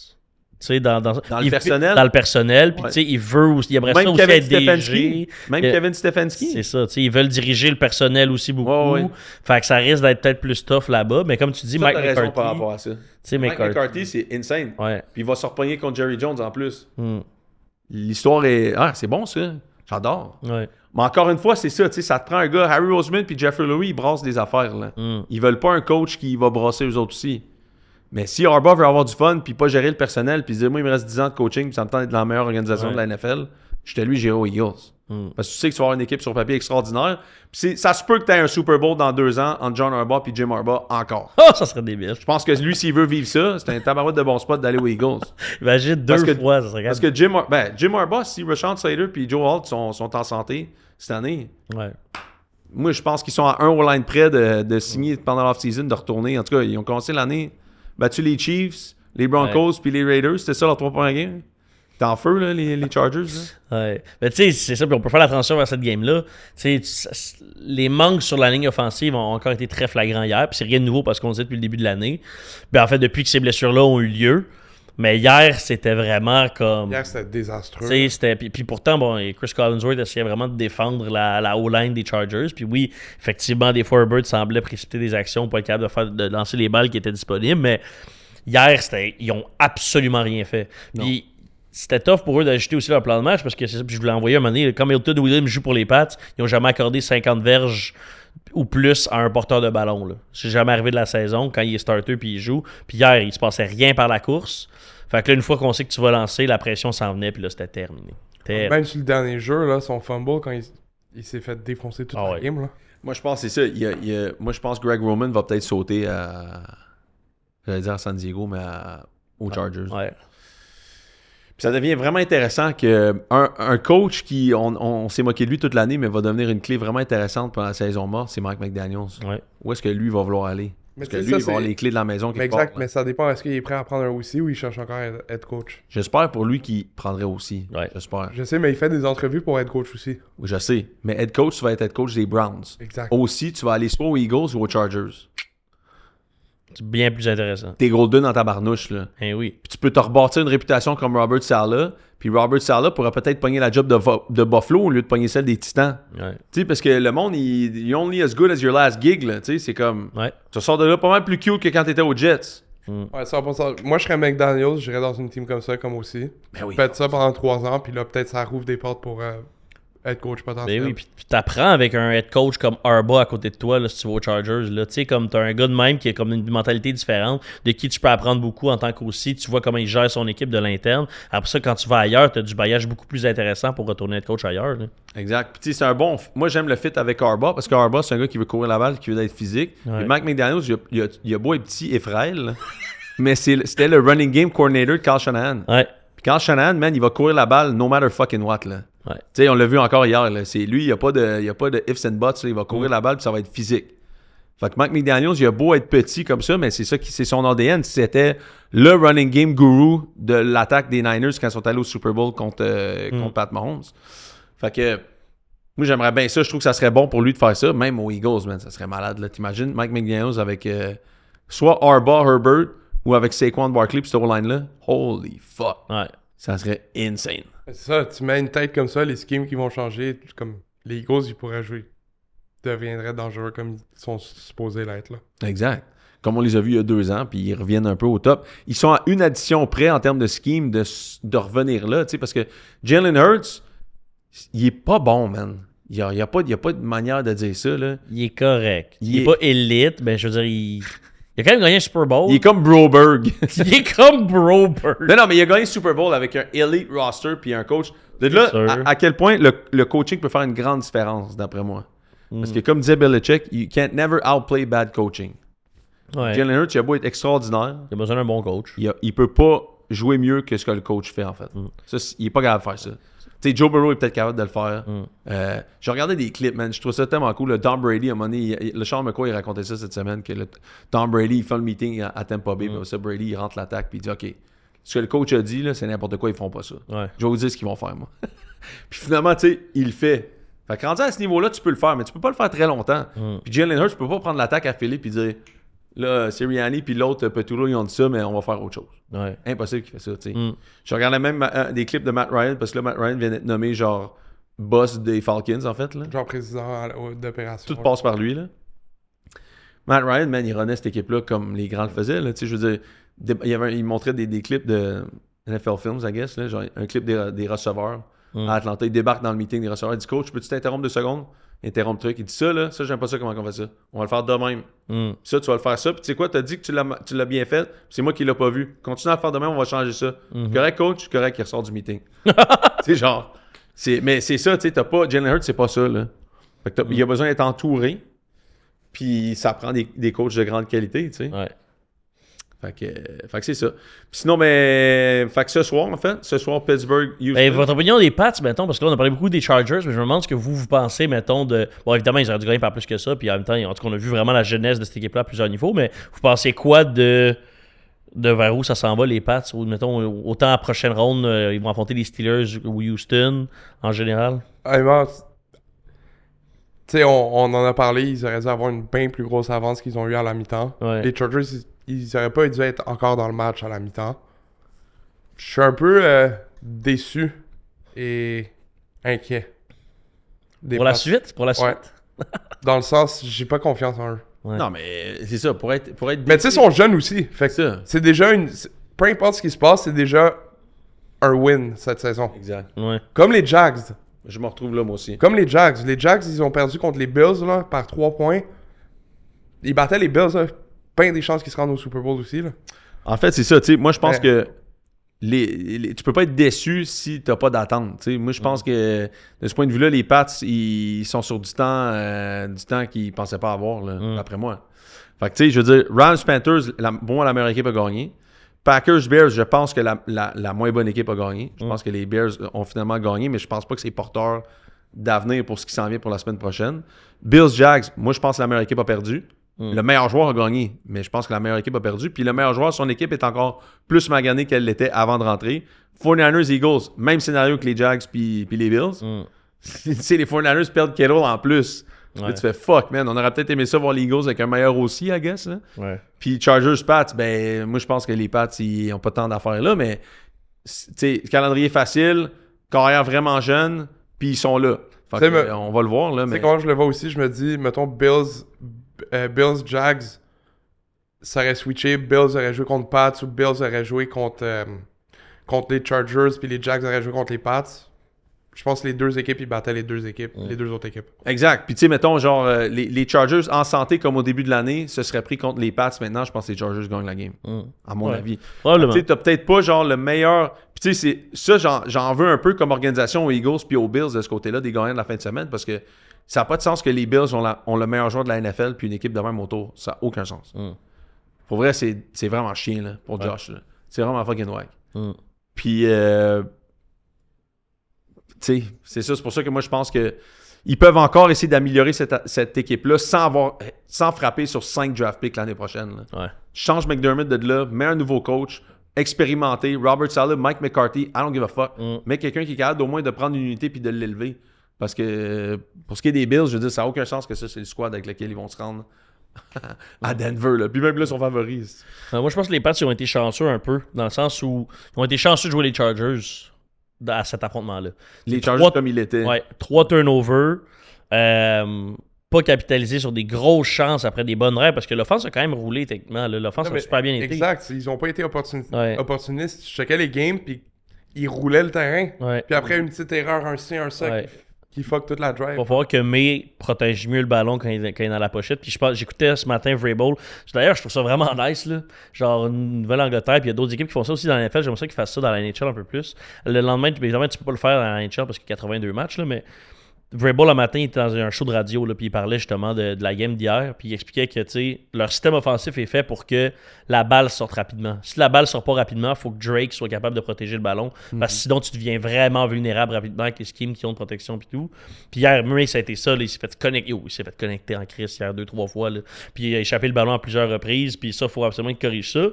Tu sais, dans le personnel. Dans le personnel, puis Ouais. tu sais, il aimerait ça Même aussi Kevin être DG. Stefanski. Même Kevin Stefanski. C'est ça, tu sais, ils veulent diriger le personnel aussi beaucoup. Ouais, ouais. Fait que ça risque d'être peut-être plus tough là-bas, mais comme tu dis, Ça, Mike t'as raison McCarthy. par rapport à ça. Tu sais, Mike McCarthy, c'est insane. Ouais. Puis il va se repogner contre Jerry Jones en plus. Mm. L'histoire est... Ah, c'est bon, ça. J'adore. Ouais. Mais encore une fois, c'est ça, tu sais, ça te prend un gars, Harry Roseman puis Jeffrey Lowery, ils brassent des affaires, là. Mm. Ils veulent pas un coach qui va brasser eux autres aussi. Mais si Harbaugh veut avoir du fun, puis pas gérer le personnel, puis dire, moi, il me reste 10 ans de coaching, puis ça me tente d'être dans la meilleure organisation Ouais. de la NFL, j'étais lui, j'irai aux Eagles. Mm. Parce que tu sais que tu vas avoir une équipe sur papier extraordinaire. Puis ça se peut que tu aies un Super Bowl dans 2 ans entre John Harbaugh et Jim Harbaugh encore. Oh, ça serait débile. Je pense que lui, s'il veut vivre ça, c'est un tabarouette de bon spot d'aller aux Eagles. Imagine Parce deux que- fois, ça serait Parce que Jim Harbaugh, si Rashawn Slater et Joe Alt sont en santé cette année, Ouais. moi, je pense qu'ils sont à un au line près de signer pendant l'off-season, de retourner. En tout cas, ils ont commencé l'année, battu les Chiefs, les Broncos puis les Raiders. C'était ça leur 3 premières games. T'es en feu, là, les Chargers. Là. Ouais. Mais tu sais, c'est ça, puis on peut faire la transition vers cette game-là. Tu sais, les manques sur la ligne offensive ont encore été très flagrants hier, puis c'est rien de nouveau parce qu'on le sait depuis le début de l'année. Ben, en fait, depuis que ces blessures-là ont eu lieu. Mais hier, c'était vraiment comme. Hier, c'était désastreux. Tu sais, c'était. Puis pourtant, bon, et Chris Collinsworth essayait vraiment de défendre la O-line des Chargers. Puis oui, effectivement, des fois, Herbert semblait précipiter des actions pour être capable de lancer les balles qui étaient disponibles. Mais hier, ils ont absolument rien fait. Puis c'était tough pour eux d'ajuster aussi leur plan de match parce que c'est ça. Puis je voulais envoyer un moment donné, comme Hilton Williams joue pour les Pats, ils n'ont jamais accordé 50 verges ou plus à un porteur de ballon. Là. C'est jamais arrivé de la saison quand il est starter puis il joue. Puis hier, il se passait rien par la course. Fait que là, une fois qu'on sait que tu vas lancer, la pression s'en venait, puis là, c'était terminé. Même sur le dernier jeu, là, son fumble, quand il s'est fait défoncer toute la game. Là. Moi, je pense que c'est ça. Moi, je pense que Greg Roman va peut-être sauter J'allais dire à San Diego, mais aux Chargers. Ouais. Puis ça devient vraiment intéressant que un coach qui, on s'est moqué de lui toute l'année, mais va devenir une clé vraiment intéressante pendant la saison morte, c'est Mike McDaniels. Ouais. Où est-ce que lui va vouloir aller? Mais Parce que tu lui, sais, il va avoir les clés de la maison quelque Exact, part, mais ça dépend. Est-ce qu'il est prêt à prendre un OC ou il cherche encore à être coach? J'espère pour lui qu'il prendrait aussi. Ouais. J'espère. Je sais, mais il fait des entrevues pour être coach aussi. Oui, je sais. Mais head coach, tu vas être head coach des Browns. Exact. Aussi, tu vas aller soit aux Eagles ou aux Chargers. C'est bien plus intéressant. T'es gros deux dans ta barnouche, là. Eh oui. Puis tu peux te rebâtir une réputation comme Robert Saleh. Puis Robert Saleh pourrait peut-être pogner la job de Buffalo au lieu de pogner celle des Titans. Ouais. Tu sais, parce que le monde, il only as good as your last gig, là. Tu sais, c'est comme... Ouais. Tu sors de là pas mal plus cute que quand t'étais aux Jets. Ouais, 100%. Moi, je serais McDaniels, j'irais dans une team comme ça, comme aussi. Ben oui. Faites ça pendant 3 ans, puis là, peut-être ça rouvre des portes pour être coach potentiel. Ben oui, puis t'apprends avec un head coach comme Harbaugh à côté de toi, là, si tu vas aux Chargers. Tu sais, comme t'as un gars de même qui a comme une mentalité différente, de qui tu peux apprendre beaucoup en tant qu'aussi. Tu vois comment il gère son équipe de l'interne. Après ça, quand tu vas ailleurs, t'as du bagage beaucoup plus intéressant pour retourner être coach ailleurs. Là. Exact. Puis tu sais, c'est un bon... Moi, j'aime le fit avec Harbaugh, parce que Harbaugh, c'est un gars qui veut courir la balle, qui veut être physique. Ouais. Puis Mike McDaniels, il a beau être petit et frêle, là, mais c'était le running game coordinator de Kyle Shanahan. Ouais. Puis Kyle Shanahan, man, il va courir la balle no matter fucking what, là. Ouais. Tu sais, on l'a vu encore hier, là. C'est lui, il n'y a pas de ifs and buts, là. Il va courir la balle, puis ça va être physique. Fait que Mike McDaniels, il a beau être petit comme ça, mais c'est ça qui c'est son ADN. C'était le running game guru de l'attaque des Niners quand ils sont allés au Super Bowl contre Pat Mahomes. Fait que moi, j'aimerais bien ça. Je trouve que ça serait bon pour lui de faire ça. Même aux Eagles, man, ça serait malade, là. T'imagines Mike McDaniels avec soit Harbaugh, Herbert, ou avec Saquon Barkley pis cette line-là. Holy fuck. Ouais. Ça serait insane. C'est ça, tu mets une tête comme ça, les schemes qui vont changer, comme les Eagles, ils pourraient jouer. Ils deviendraient dangereux comme ils sont supposés l'être, là. Exact. Comme on les a vus il y a 2 ans, puis ils reviennent un peu au top. Ils sont à une addition près en termes de scheme de revenir là, tu sais, parce que Jalen Hurts, il est pas bon, man. Il y a pas de manière de dire ça, là. Il est correct. Il est pas élite, ben je veux dire, il a quand même gagné un Super Bowl. Il est comme Broberg. Il est comme Broberg. Non, mais il a gagné le Super Bowl avec un elite roster puis un coach. De là, sûr. à quel point le coaching peut faire une grande différence, d'après moi. Parce que comme disait Belichick, you can't never outplay bad coaching. Ouais. Jalen Hurts, il a beau être extraordinaire, Il a besoin d'un bon coach. il peut pas jouer mieux que ce que le coach fait, en fait. Ça, il est pas capable de faire ça. Tu sais, Joe Burrow est peut-être capable de le faire. J'ai regardé des clips, man. Je trouve ça tellement cool. Le Tom Brady, à un moment donné, le Charles McCoy, il racontait ça cette semaine, que Tom Brady, il fait le meeting à Tampa Bay, puis ça, Brady, il rentre l'attaque, puis il dit, OK, ce que le coach a dit, là, c'est n'importe quoi, ils font pas ça. Ouais. Je vais vous dire ce qu'ils vont faire, moi. Puis finalement, tu sais, il le fait. Fait que rendu à ce niveau-là, tu peux le faire, mais tu peux pas le faire très longtemps. Puis Jalen Hurts, tu peux pas prendre l'attaque à Philippe et dire, là, Sirianni puis l'autre Petulo, ils ont dit ça, mais on va faire autre chose. Ouais. Impossible qu'il fait ça, tu sais. Je regardais même des clips de Matt Ryan, parce que là, Matt Ryan vient d'être nommé genre boss des Falcons, en fait, là. Genre président d'opération. Tout passe par lui, là. Matt Ryan, man, il runnait cette équipe-là comme les grands le faisaient, là. Tu sais, je veux dire, il montrait des clips de NFL Films, I guess, là, genre un clip des receveurs à Atlanta. Il débarque dans le meeting des receveurs. Il dit, coach, peux-tu t'interrompre 2 secondes? Interrompre le truc. Il dit, ça, là, ça, j'aime pas ça, comment on fait ça. On va le faire de même. Ça, tu vas le faire ça. Puis tu sais quoi, t'as dit que tu l'as bien fait. Puis c'est moi qui l'ai pas vu. Continue à le faire de même, on va changer ça. Correct, coach? Correct, il ressort du meeting. Tu sais, genre. Mais c'est ça, tu sais, t'as pas. Jalen Hurts, c'est pas ça, là. Fait que il a besoin d'être entouré. Puis ça prend des coachs de grande qualité, tu sais. Ouais. Fait que c'est ça. Puis sinon, fait que ce soir, en fait, Pittsburgh, Houston. Ben, votre opinion des Pats, mettons, parce que là, on a parlé beaucoup des Chargers, mais je me demande ce que vous pensez, mettons, de. Bon, évidemment, ils auraient dû gagner par plus que ça, puis en même temps, en tout cas, on a vu vraiment la jeunesse de cette équipe-là à plusieurs niveaux, mais vous pensez quoi de vers où ça s'en va, les Pats, ou mettons, autant à la prochaine ronde, ils vont affronter les Steelers ou Houston, en général? Honnêtement, tu sais, on en a parlé, ils auraient dû avoir une bien plus grosse avance qu'ils ont eu à la mi-temps. Ouais. Les Chargers, ils auraient pas dû être encore dans le match à la mi-temps. Je suis un peu déçu et inquiet. Pour la suite? Pour la suite? Ouais. Dans le sens, j'ai pas confiance en eux. Ouais. Non, mais c'est ça, pour être Mais tu sais, ils sont jeunes aussi. Fait que ça. c'est déjà peu importe ce qui se passe, c'est déjà un win cette saison. Exact. Ouais. Comme les Jags. Je me retrouve là, moi aussi. Comme les Jags. Les Jags, ils ont perdu contre les Bills là, par 3 points. Ils battaient les Bills, là. Pas des chances qu'ils se rendent au Super Bowl aussi. Là. En fait, c'est ça. Tu sais, moi, je pense Ouais. que tu peux pas être déçu si t'as pas d'attente. Tu sais, moi, je pense que de ce point de vue-là, les Pats, ils sont sur du temps qu'ils pensaient pas avoir, là, d'après moi. Fait que, tu sais, je veux dire, Rams-Panthers, pour moi, la meilleure équipe a gagné. Packers-Bears, je pense que la moins bonne équipe a gagné. Je pense que les Bears ont finalement gagné, mais je pense pas que c'est porteur d'avenir pour ce qui s'en vient pour la semaine prochaine. Bills-Jags, moi, je pense que la meilleure équipe a perdu. Le meilleur joueur a gagné, mais je pense que la meilleure équipe a perdu. Puis le meilleur joueur, son équipe est encore plus maganée qu'elle l'était avant de rentrer. 49ers-Eagles, même scénario que les Jags puis les Bills. Tu sais, les 49ers perdent Kittle en plus. Là, tu fais fuck, man. On aurait peut-être aimé ça voir les Eagles avec un meilleur aussi, I guess. Là. Ouais. Puis Chargers-Pats, ben, moi, je pense que les Pats, ils n'ont pas tant d'affaires là, mais, tu sais, calendrier facile, carrière vraiment jeune, puis ils sont là. Fait que, on va le voir, là. Tu sais, Mais... quand je le vois aussi, je me dis, mettons, Bills, Jags, ça aurait switché, Bills aurait joué contre Pats ou Bills aurait joué contre les Chargers, puis les Jags auraient joué contre les Pats. Je pense que les deux équipes, ils battaient les deux équipes, les deux autres équipes. Exact. Puis tu sais, mettons, genre, les Chargers en santé comme au début de l'année, se seraient pris contre les Pats. Maintenant, je pense que les Chargers gagnent la game, à mon avis. Tu sais, t'as peut-être pas, genre, le meilleur... Puis tu sais, ça, j'en veux un peu comme organisation aux Eagles puis aux Bills de ce côté-là, des gagnants de la fin de semaine, parce que ça n'a pas de sens que les Bills ont le meilleur joueur de la NFL puis une équipe de même autour. Ça n'a aucun sens. Pour vrai, c'est vraiment chien, là, pour Josh. Là. C'est vraiment fucking wack. Puis... tu sais, c'est ça, c'est pour ça que moi je pense que ils peuvent encore essayer d'améliorer cette équipe-là sans frapper sur 5 draft picks l'année prochaine. Là. Ouais. Change McDermott de là, mets un nouveau coach, expérimenté, Robert Saleh, Mike McCarthy, I don't give a fuck. Mets quelqu'un qui est capable au moins de prendre une unité puis de l'élever. Parce que pour ce qui est des Bills, je veux dire, ça n'a aucun sens que ça, c'est le squad avec lequel ils vont se rendre à Denver. Là. Puis même là, ils sont favoris. Moi, je pense que les Pats ils ont été chanceux un peu, dans le sens où ils ont été chanceux de jouer les Chargers à cet affrontement-là. Les Chargers comme il était. Ouais, 3 turnovers. Pas capitalisé sur des grosses chances après des bonnes rêves, parce que l'offense a quand même roulé techniquement. Là. L'offense a super bien été. Exact. Ils n'ont pas été opportunistes. Je checkais les games, puis ils roulaient le terrain. Ouais. Puis après, une petite erreur, un C, un ça, qui fuck toute la drive. Il va falloir que May protège mieux le ballon quand il est dans la pochette. Puis j'écoutais ce matin Vrabel. D'ailleurs, je trouve ça vraiment nice. Là. Genre, une Nouvelle-Angleterre. Puis il y a d'autres équipes qui font ça aussi dans la NFL. J'aimerais ça qu'ils fassent ça dans la NHL un peu plus. Le lendemain, évidemment, tu peux pas le faire dans la NHL parce qu'il y a 82 matchs. Là, mais Vrabel, le matin, il était dans un show de radio. Là, puis il parlait justement de la game d'hier. Puis il expliquait que leur système offensif est fait pour que la balle sorte rapidement. Si la balle sort pas rapidement, il faut que Drake soit capable de protéger le ballon. Parce que sinon, tu deviens vraiment vulnérable rapidement avec les schemes qui ont de protection et tout. Puis hier, Murray, ça a été ça. Là, il s'est fait connecter en crise hier 2-3 fois. Là. Puis il a échappé le ballon à plusieurs reprises. Puis ça, il faut absolument qu'il corrige ça.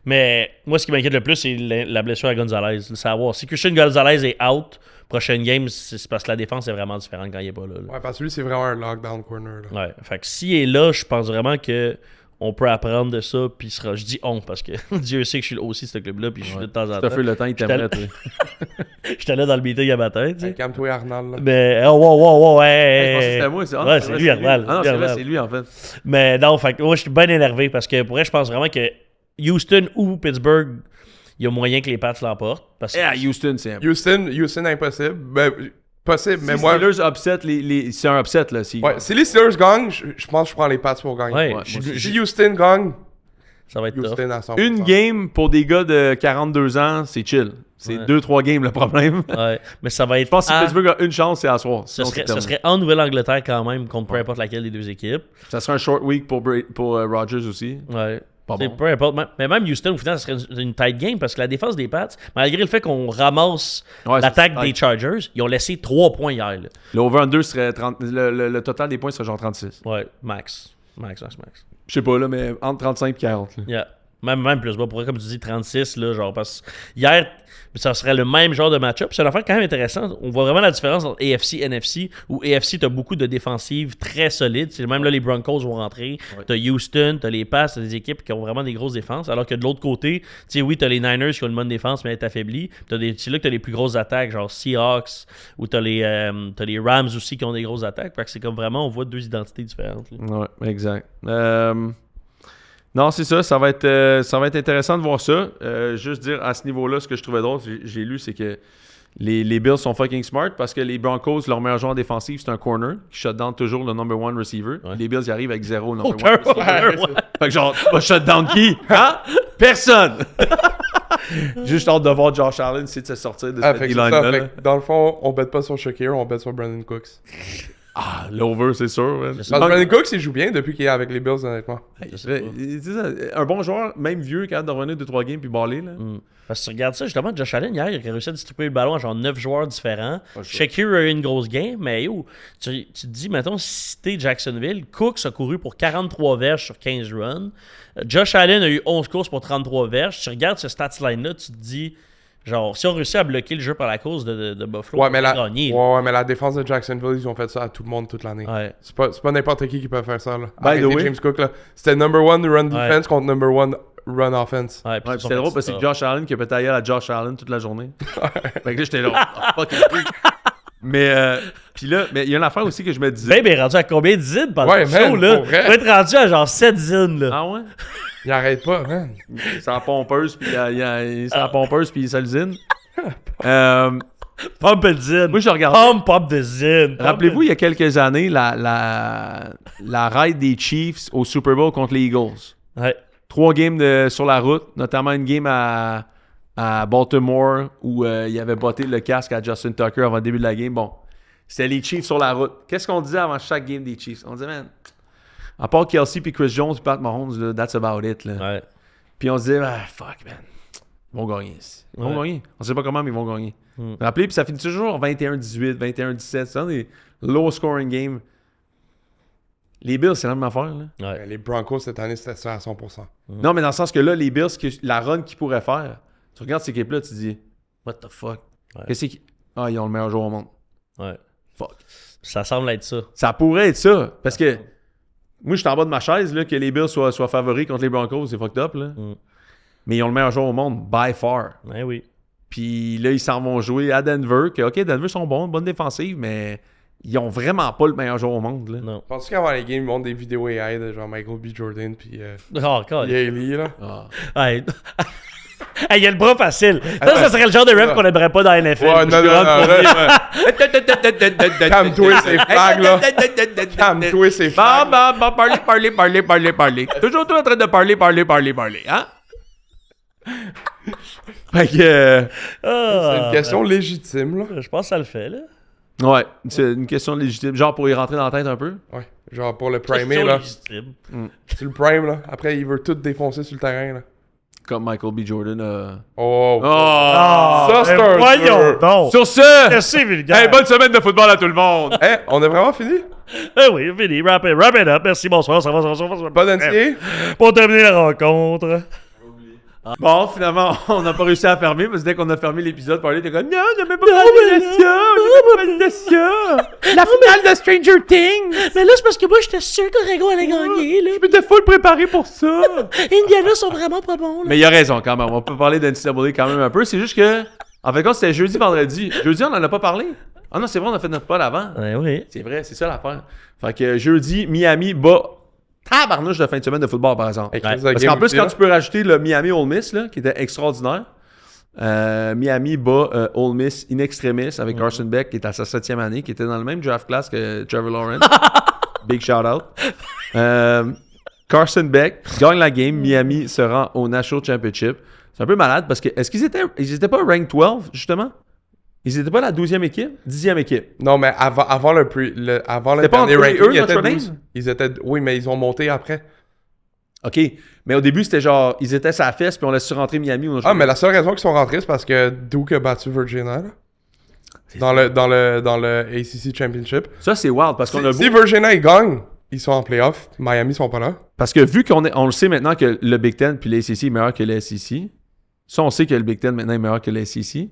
Mais moi, ce qui m'inquiète le plus, c'est la blessure à Gonzalez. Savoir si Christian Gonzalez est out, prochaine game, c'est parce que la défense est vraiment différente quand il est pas là. Ouais, parce que lui, c'est vraiment un lockdown corner. Là. Ouais, fait que s'il est là, je pense vraiment que on peut apprendre de ça, puis je dis on, parce que Dieu sait que je suis aussi de ce club-là, puis je suis là de temps en temps. Ça fait le temps, il t'aimerait, toi. J'étais là dans le meeting à matin, tu sais. Calme-toi, Arnold. Là. Mais, wow, Je pensais que c'était moi, c'est ouais, c'est lui, Arnold. Ah non, c'est vrai, c'est lui, en fait. Mais non, fait que moi, je suis bien énervé, parce que pour vrai, je pense vraiment que Houston ou Pittsburgh, il y a moyen que les Pats l'emportent. Parce que... Houston, c'est Houston, impossible. Ben, possible, mais si moi... Steelers upset, c'est un upset, là. Si les Steelers gagnent, je pense que je prends les Pats pour gagner. Ouais, si Houston gagne, ça va être Houston tough. à 100%. Une game pour des gars de 42 ans, c'est chill. C'est 2-3 games le problème. Ouais, mais ça va être... Je pense que si Pittsburgh a une chance, c'est à soir. Ce serait en Nouvelle-Angleterre quand même, contre peu importe laquelle des deux équipes. Ça serait un short week pour Rodgers aussi. Ouais. Pas bon. Peu importe. Mais même Houston, au final, ça serait une tight game parce que la défense des Pats, malgré le fait qu'on ramasse l'attaque des Chargers, ils ont laissé 3 points hier. Là. Le over-under serait 30... Le total des points serait genre 36. Ouais, max. Je sais pas, là, mais entre 35 et 40. Là. Yeah. Même plus bas. Pour comme tu dis, 36, là, genre, parce que hier, ça serait le même genre de match-up. C'est une affaire quand même intéressante. On voit vraiment la différence entre AFC et NFC, où AFC, t'as beaucoup de défensives très solides. C'est même là, les Broncos vont rentrer. Ouais. T'as Houston, t'as les Pats, t'as des équipes qui ont vraiment des grosses défenses. Alors que de l'autre côté, tu sais, oui, t'as les Niners qui ont une bonne défense, mais elle est affaiblie. C'est là que t'as les plus grosses attaques, genre Seahawks, ou t'as les Rams aussi qui ont des grosses attaques. Fait que c'est comme vraiment, on voit deux identités différentes. Là. Ouais, exact. Non, c'est ça. Ça va être intéressant de voir ça. Juste dire à ce niveau-là, ce que je trouvais drôle, j'ai lu, c'est que les Bills sont fucking smart parce que les Broncos, leur meilleur joueur défensif, c'est un corner qui shut down toujours le number one receiver. Ouais. Les Bills y arrivent avec 0 number one receiver. Fait que genre, va shut down qui? Hein? Personne! Juste hâte de voir Josh Allen essayer de se sortir de cette D-line-là. Dans le fond, on bête pas sur Shakir, on bête sur Brandon Cooks. Ah, l'over, c'est sûr. Man. Parce que Brandon Cooks, il joue bien depuis qu'il est avec les Bills, honnêtement. C'est ça, un bon joueur, même vieux, capable de revenir 2-3 games puis baller. Là. Parce que tu regardes ça, justement, Josh Allen, hier, il a réussi à distribuer le ballon à genre 9 joueurs différents. Shakir a eu une grosse game, mais yo, tu te dis, mettons, si t'es Jacksonville, Cooks a couru pour 43 verges sur 15 runs. Josh Allen a eu 11 courses pour 33 verges. Tu regardes ce stats line-là, tu te dis, genre, si on réussit à bloquer le jeu par la cause de Buffalo, Ouais, mais gagner. ouais, mais la défense de Jacksonville, ils ont fait ça à tout le monde toute l'année. Ouais. C'est pas n'importe qui peut faire ça. Là. By the Arrêtez way. James Cook, là. C'était number one run defense contre number one run offense. Ouais, puis Ouais, ils puis ont c'était fait drôle parce que ça. c'est Josh Allen qui a pété à Josh Allen toute la journée. Fait que là, j'étais là, fucking freak. Mais, puis là, mais il y a une affaire aussi que je me disais. Babe est rendu à combien de zines pendant Ouais, le man, show, là? pour vrai. Il va être rendu à genre 7 zines, là. Ah ouais? Il arrête pas, man. C'est la pompeuse, puis c'est la pompeuse, puis ça l'usine. Pump a zine. Moi, je regarde. Pump de zine. Rappelez-vous, il y a quelques années, la raid des Chiefs au Super Bowl contre les Eagles. Ouais. 3 games sur la route, notamment une game à Baltimore où il avait botté le casque à Justin Tucker avant le début de la game. Bon, c'était les Chiefs sur la route. Qu'est-ce qu'on disait avant chaque game des Chiefs? On disait, man, à part Kelsey puis Chris Jones et Pat Mahomes, là, that's about it. Là. Ouais. Puis on se disait, fuck, man, ils vont gagner. Ils vont gagner. On sait pas comment, mais ils vont gagner. Rappelez, puis ça finit toujours 21-18, 21-17. C'est des low-scoring games. Les Bills, c'est la même affaire. Là. Ouais. Les Broncos, cette année, c'était ça à 100%. Non, mais dans le sens que là, les Bills, la run qu'ils pourraient faire, tu regardes cette équipe-là, tu te dis, what the fuck? Ouais. Qu'est-ce qu'ils. Ah, ils ont le meilleur joueur au monde. Ouais. Fuck. Ça semble être ça. Ça pourrait être ça. Parce que moi, je suis en bas de ma chaise, là, que les Bills soient favoris contre les Broncos, c'est fucked up. Là. Mais ils ont le meilleur joueur au monde, by far. Ouais, oui. Puis là, ils s'en vont jouer à Denver, que, OK, Denver sont bons, bonne défensive, mais ils ont vraiment pas le meilleur joueur au monde. Là. Non. Penses-tu qu'avant les games, ils montrent des vidéos AI de genre Michael B. Jordan puis Oh, God. Haley, là? Ah. Ouais. Hey, il y a le bras facile. Ça serait le genre de rep qu'on aimerait pas dans la NFL. Ouais, non, Calme-toi, ces flags, là. Calme-toi, ces flags. Parlez. Toujours tout en train de parler, hein? Fait que... C'est une question légitime, là. Je pense que ça le fait, là. Ouais, c'est une question légitime. Genre pour y rentrer dans la tête un peu. Ouais, genre pour le primer, Question là. légitime. Tu le prime, là. Après, il veut tout défoncer sur le terrain, là. Comme Michael B. Jordan. Oh. Oh! Ça, c'est un Voyons jeu. donc. Sur ce, C'est vulgaire. hey, bonne semaine de football à tout le monde! Hein, on a vraiment fini? Oui, fini. Wrap it up. Merci, bonsoir. Ça va. Pas d'entier? Pour terminer la rencontre. Bon, finalement, on n'a pas réussi à fermer, parce que dès qu'on a fermé l'épisode, parlait, t'es comme, non, on n'a même pas parlé de ça! La finale de Stranger Things! Mais là, c'est parce que moi, j'étais sûr qu'Oregon allait gagner, là. Je m'étais full préparé pour ça! Indiana sont vraiment pas bons, là. Mais il a raison quand même, on peut parler d'NCAA quand même un peu, c'est juste que, en fait, quand c'était jeudi, vendredi, jeudi, on n'en a pas parlé. Ah non, c'est vrai, on a fait notre pod avant. Ouais, oui. C'est vrai, c'est ça l'affaire. Fait que jeudi, Miami bat tabarnouche de fin de semaine de football, par exemple. Hey, Parce qu'en plus, quand tu peux rajouter le Miami Ole Miss, là, qui était extraordinaire, Miami bat Ole Miss in extremis avec Carson Beck, qui est à sa 7e année, qui était dans le même draft class que Trevor Lawrence. Big shout out. Carson Beck gagne la game. Miami se rend au National Championship. C'est un peu malade parce que, est-ce qu'ils étaient pas ranked 12, justement? Ils étaient pas la 12e équipe? 10e équipe? Non, mais avant le C'était pas dernier entre ranking, eux, ils étaient Notre 12. Dame? Ils étaient... Oui, mais ils ont monté après. OK. Mais au début, c'était genre, ils étaient sur la fesse, puis on laisse rentrer Miami. Ah, mais la seule raison qu'ils sont rentrés, c'est parce que Duke a battu Virginia, là. Dans le ACC Championship. Ça, c'est wild, parce qu'on a Si Virginia, ils gagnent, ils sont en playoff. Miami sont pas là. Parce que vu qu'on le sait maintenant que le Big Ten puis le SEC est meilleur que le SEC, ça, on sait que le Big Ten maintenant est meilleur que le SEC.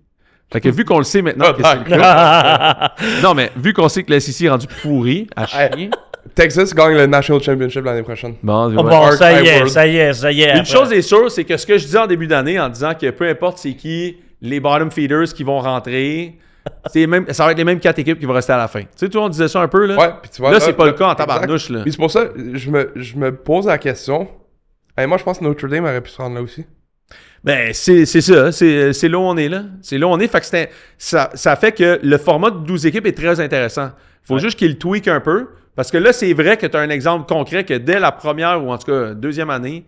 Fait que vu qu'on le sait maintenant que c'est le cas... Non, mais vu qu'on sait que le SEC est rendu pourri, à chier... Texas gagne le National Championship l'année prochaine. Bon, Oh, ouais. bon, ça y World. est. Une chose est sûre, c'est que ce que je disais en début d'année en disant que peu importe c'est qui, les bottom feeders qui vont rentrer, ça va être les mêmes 4 équipes qui vont rester à la fin. Tu sais, toi, on disait ça un peu, là. Ouais, puis tu vois, Là, c'est pas le cas en exact. tabarnouche, là. Puis c'est pour ça je me pose la question. Hey, moi, je pense que Notre Dame aurait pu se rendre là aussi. Ben, c'est ça. C'est là où on est, là. C'est là où on est. Fait que ça fait que le format de 12 équipes est très intéressant. Faut juste qu'il le tweak un peu. Parce que là, c'est vrai que tu as un exemple concret que dès la première, ou en tout cas deuxième année,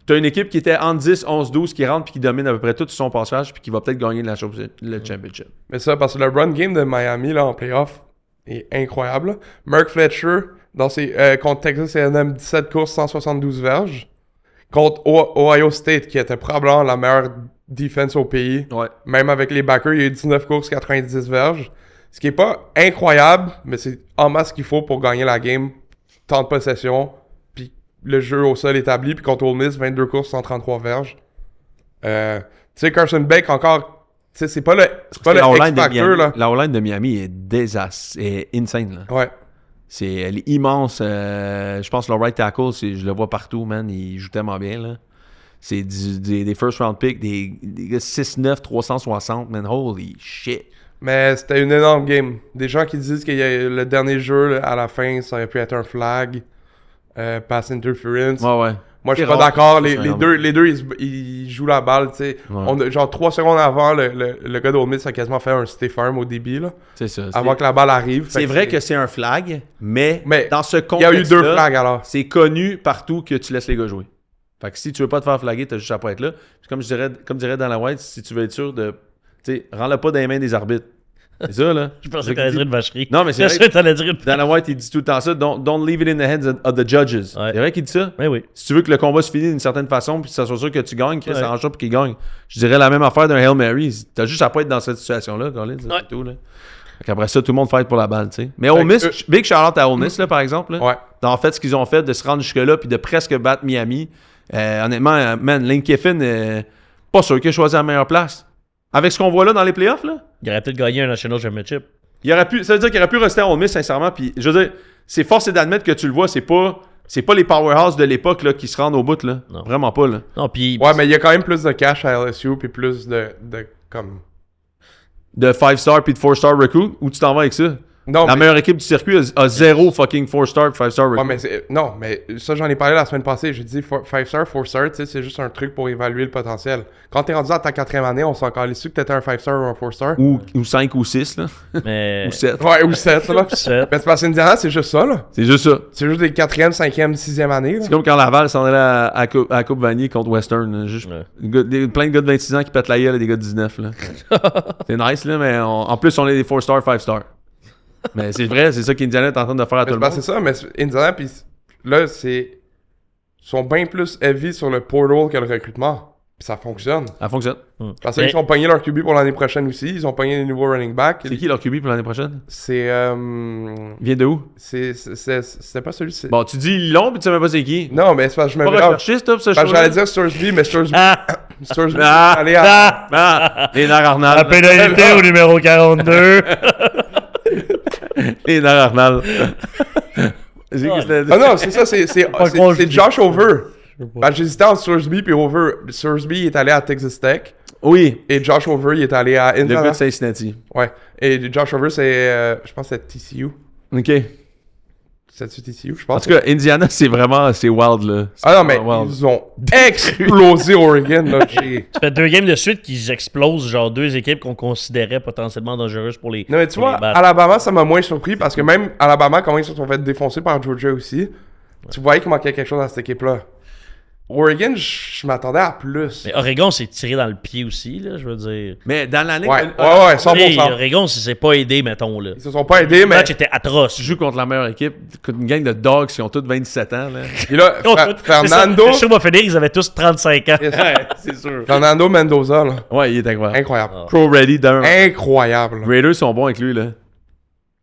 tu as une équipe qui était en 10, 11, 12 qui rentre puis qui domine à peu près tout son passage puis qui va peut-être gagner le championship. Mais ça, parce que le run game de Miami, là, en playoff, est incroyable. Là. Mark Fletcher, contre Texas A&M, 17 courses, 172 verges. Contre Ohio State, qui était probablement la meilleure defense au pays. Ouais. Même avec les backers, il y a eu 19 courses, 90 verges. Ce qui est pas incroyable, mais c'est en masse ce qu'il faut pour gagner la game. Temps de possession, puis le jeu au sol établi. Puis contre Ole Miss, 22 courses, 133 verges. Tu sais, Carson Beck, encore... Tu sais, c'est pas le X-Factor, là. La O-line de Miami est insane, là. Ouais. Elle est immense. Je pense que le right tackle, je le vois partout, man. Il joue tellement bien, là. C'est des first round picks, des gars 6'9", 360, man. Holy shit. Mais c'était une énorme game. Des gens qui disent que le dernier jeu, là, à la fin, ça aurait pu être un flag. Pass interference. Ouais. Moi, je suis C'est pas rare d'accord. que ça, Les deux, ils jouent la balle, tu sais. Ouais. Genre 3 secondes avant, le gars d'Ole Miss a quasiment fait un stiff arm au début, là. C'est ça. Avant que la balle arrive. C'est vrai que c'est un flag, mais dans ce il y a eu 2 contexte-là, flags, alors. c'est connu partout que tu laisses les gars jouer. Fait que si tu veux pas te faire flaguer, t'as juste à pas être là. Puis comme dirait dans la White, si tu veux être sûr de... Tu sais, rends-le pas dans les mains des arbitres. C'est ça, là. Je pensais que t'allais dire une vacherie. Non, mais c'est Je vrai. pensais que t'allais dire une... Dana White, il dit tout le temps ça. Don't leave it in the hands of the judges. Ouais. C'est vrai qu'il dit ça? Oui. Si tu veux que le combat se finisse d'une certaine façon puis que ça soit sûr que tu gagnes, Chris, Ouais. ça arrange pas pour qu'il gagne. Je dirais la même affaire d'un Hail Mary. T'as juste à pas être dans cette situation-là, Colin. C'est Ouais. tout, là. Fait qu'après ça, tout le monde fight pour la balle, tu sais. Mais Ole Miss, big shout-out à Ole Miss, là, par exemple. Là. Ouais. En fait, ce qu'ils ont fait de se rendre jusque-là puis de presque battre Miami. Honnêtement, man, Lane Kiffin, pas sûr qu'il a choisi la meilleure place. Avec ce qu'on voit là dans les playoffs, là. Il aurait peut-être gagné un National Championship. Ça veut dire qu'il aurait pu rester à Ole Miss, sincèrement. Puis, je veux dire, c'est force d'admettre que tu le vois, c'est pas les powerhouses de l'époque là, qui se rendent au bout, là. Non. Vraiment pas, là. Non, puis... Ouais, mais il y a quand même plus de cash à LSU, puis plus de comme... De 5-star puis de 4-star recruit, où tu t'en vas avec ça? Non, La mais... meilleure équipe du circuit a 0 fucking 4-star 5-star recruit. Ouais, mais ça, j'en ai parlé la semaine passée. J'ai dit 5-star, 4-star, tu sais, c'est juste un truc pour évaluer le potentiel. Quand t'es rendu à ta 4e année, on s'est encore laissé que t'étais un 5-star ou un 4-star. Ou 5 ou 6, là. Mais... Ou 7. Ouais, ou 7, là. Sept. Mais c'est parce qu'Indiana, c'est juste ça, là. C'est juste ça. C'est juste des 4e, 5e, 6e années, là. C'est comme quand Laval s'en allait à la Coupe Vanier contre Western. Là. Juste plein de gars de 26 ans qui pètent la gueule et des gars de 19. Là. C'est nice, là, mais en plus, on est des 4-star, 5-star. Mais c'est vrai, c'est ça qu'Indiana est en train de faire à tout le monde. C'est ça, mais Indiana, puis là, ils sont bien plus heavy sur le portal que le recrutement. Puis ça fonctionne. Ça fonctionne. Parce qu'ils ont pogné leur QB pour l'année prochaine aussi. Ils ont pogné des nouveaux running backs. C'est qui leur QB pour l'année prochaine? C'est... Il vient de où? C'était pas celui-ci. Bon, tu dis long, puis tu sais même pas c'est qui. Non, mais c'est parce que je me Pas mélange. recherchiste, toi, pour ce Parce que show-là? j'allais dire Stursby, mais Stursby... Stursby, Ah! allez à... Lénard Arnald. La pénalité au numéro 42. Lénard Arnald. C'est qui c'était? Ah non, c'est ça, c'est Josh Over. J'hésitais entre Stursby et Over. Stursby, il est allé à Texas Tech. Oui, Et Josh Over, il est allé à le gars Indiana. de Cincinnati. Ouais. Et Josh Over, c'est... je pense que c'est TCU. OK. C'est-tu TCU, je En pense? tout cas, Indiana, c'est wild, là. C'est Ah non, mais vraiment wild. ils ont explosé Oregon, là. Ça fait 2 games de suite qu'ils explosent, genre 2 équipes qu'on considérait potentiellement dangereuses pour les. Non, mais tu pour les vois, battre. Alabama, ça m'a moins surpris parce que même Alabama, comment ils se sont fait défoncer par Georgia aussi, tu voyais qu'il manquait quelque chose à cette équipe-là. Oregon, je m'attendais à plus. Mais Oregon s'est tiré dans le pied aussi, là, je veux dire. Mais dans l'année, Ouais, tu 100%. Oregon, s'est pas aidé, mettons, là. Ils se sont pas aidés, Le mais... match était atroce. joues contre la meilleure équipe, une gang de dogs qui ont tous 27 ans, là. Puis là, Fernando... Je suis sûr, va finir, ils avaient tous 35 ans. c'est sûr. Fernando Mendoza, là. Ouais, il est incroyable. Incroyable. Pro-ready d'un. Incroyable. Raiders sont bons avec lui, là.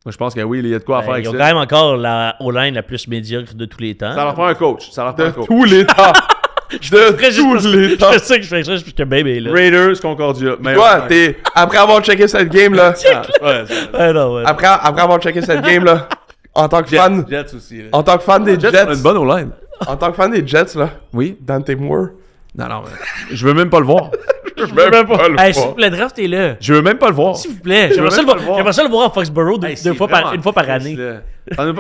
Moi, je pense que oui, il y a de quoi à faire avec Ils ont ça. quand même encore la O-line la plus médiocre de tous les temps. Ça leur prend un coach. De tous les temps. De tous les temps. C'est ça que je fais ça, parce que baby est là. Raiders, Concordia. Mais Toi, après avoir checké cette game, là... Ouais, non, ouais. Après avoir checké cette game, là... En tant que fan... Jets aussi, là. En tant que fan des Jets, Jets... ont une bonne O-line. En tant que fan des Jets, là... Oui. Dante Moore... Non, je veux même pas le voir. Je veux même pas le Hey, s'il vous voir. plaît, draft est là. Je veux même pas le voir. S'il vous plaît. veux J'aimerais ça, même pas le voir. j'aimerais ça le voir à Foxborough Hey, c'est une fois par année.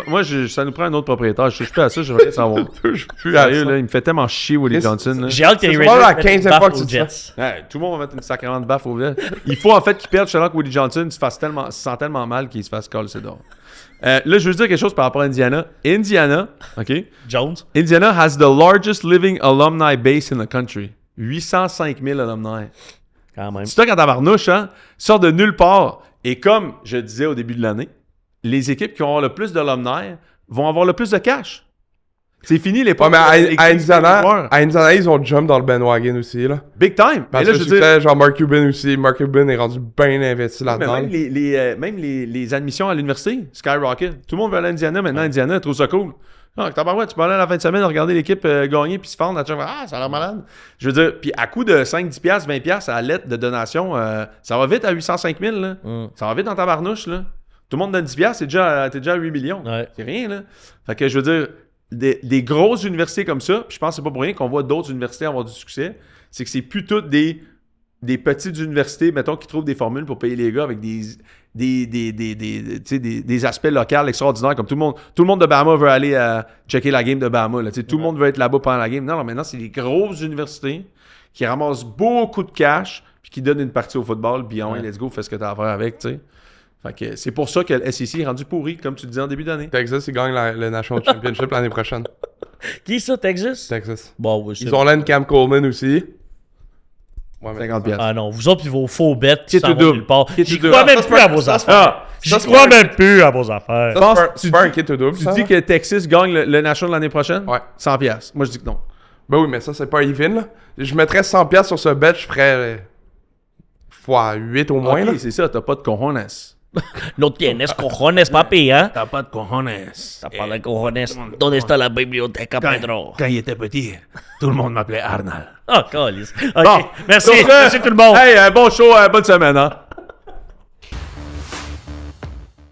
Moi, ça nous prend un autre propriétaire. Je suis plus à ça, je veux rien savoir. Je suis à Sérieux, ça. là, il me fait tellement chier, Willie Qu'est-ce- Johnson. Là. J'ai hâte que les C'est probablement Raiders la mettent 15e une fois baffe que aux tu dis Jets. Ouais, tout le monde va mettre une sacrement de baffe au bled. Il faut en fait qu'il perde selon que Willie Johnson se sent tellement mal qu'il se fasse coller dehors. Là, je veux dire quelque chose par rapport à Indiana. Indiana, OK? Jones. Indiana has the largest living alumni base in the country. 805 000 alumni. Quand même. C'est ça quand tabarnouche, hein? Sort de nulle part. Et comme je disais au début de l'année, les équipes qui ont le plus de l'omnaire vont avoir le plus de cash. C'est fini les Ouais, mais à Indiana, ils ont jump dans le bandwagon aussi, là. Big time. Parce mais là, que je veux dire, genre Mark Cuban aussi. Mark Cuban est rendu bien investi mais là-dedans. même les admissions à l'université, skyrocket. Tout le monde veut aller à Indiana. Maintenant, Indiana, trouve ça cool. Ah, tabarouette, tu peux aller à la fin de semaine regarder l'équipe gagner puis se fendre. Ah, ça a l'air malade. Je veux dire, puis à coût de 5, 10 $, 20 $ à la lettre de donation, ça va vite à 805 000, là. Ça va vite dans ta barnouche, là. Tout le monde donne 10 $, t'es déjà à 8 millions. Ouais. C'est rien, là. Fait que je veux dire, des grosses universités comme ça, puis je pense que c'est pas pour rien qu'on voit d'autres universités avoir du succès, c'est que c'est plus toutes des petites universités, mettons, qui trouvent des formules pour payer les gars avec des aspects locaux extraordinaires, comme tout le monde de Bama veut aller checker la game de Bama, là, tout le monde veut être là-bas pendant la game. Non, maintenant, c'est des grosses universités qui ramassent beaucoup de cash puis qui donnent une partie au football, puis let's go, fais ce que t'as à faire avec, tu sais. Fait que c'est pour ça que le SEC est rendu pourri, comme tu disais en début d'année. Texas, ils gagnent le National Championship l'année prochaine. Qui ça, Texas? Texas. Bon, oui, Ils ont là une Cam Coleman aussi. Ouais, 50 $. Ah non, vous autres, puis vos faux bêtes Qui est s'en tout vont double. nulle part. Qui est J'y tout crois double. même plus à vos affaires. J'y c'est crois pas un- même plus à vos affaires. C'est pas un kit ou double, Tu ça, dis là? que Texas gagne le National l'année prochaine? Ouais. 100 $. Moi, je dis que non. Ben oui, mais ça, c'est pas even, là. Je mettrais 100 $ sur ce bet, je ferais fois 8 au moins, là. Ok, c'est ça, t'as pas de cojones. No tienes cojones, papi, hein? T'as pas de cojones. T'as pas de cojones. ¿Dónde está la biblioteca, Pedro? Quand il était petit, tout le monde m'appelait Arnold. Ah, calice. OK, Bon, merci. sur ce, Merci tout le monde. Hey, bon show, bonne semaine, hein?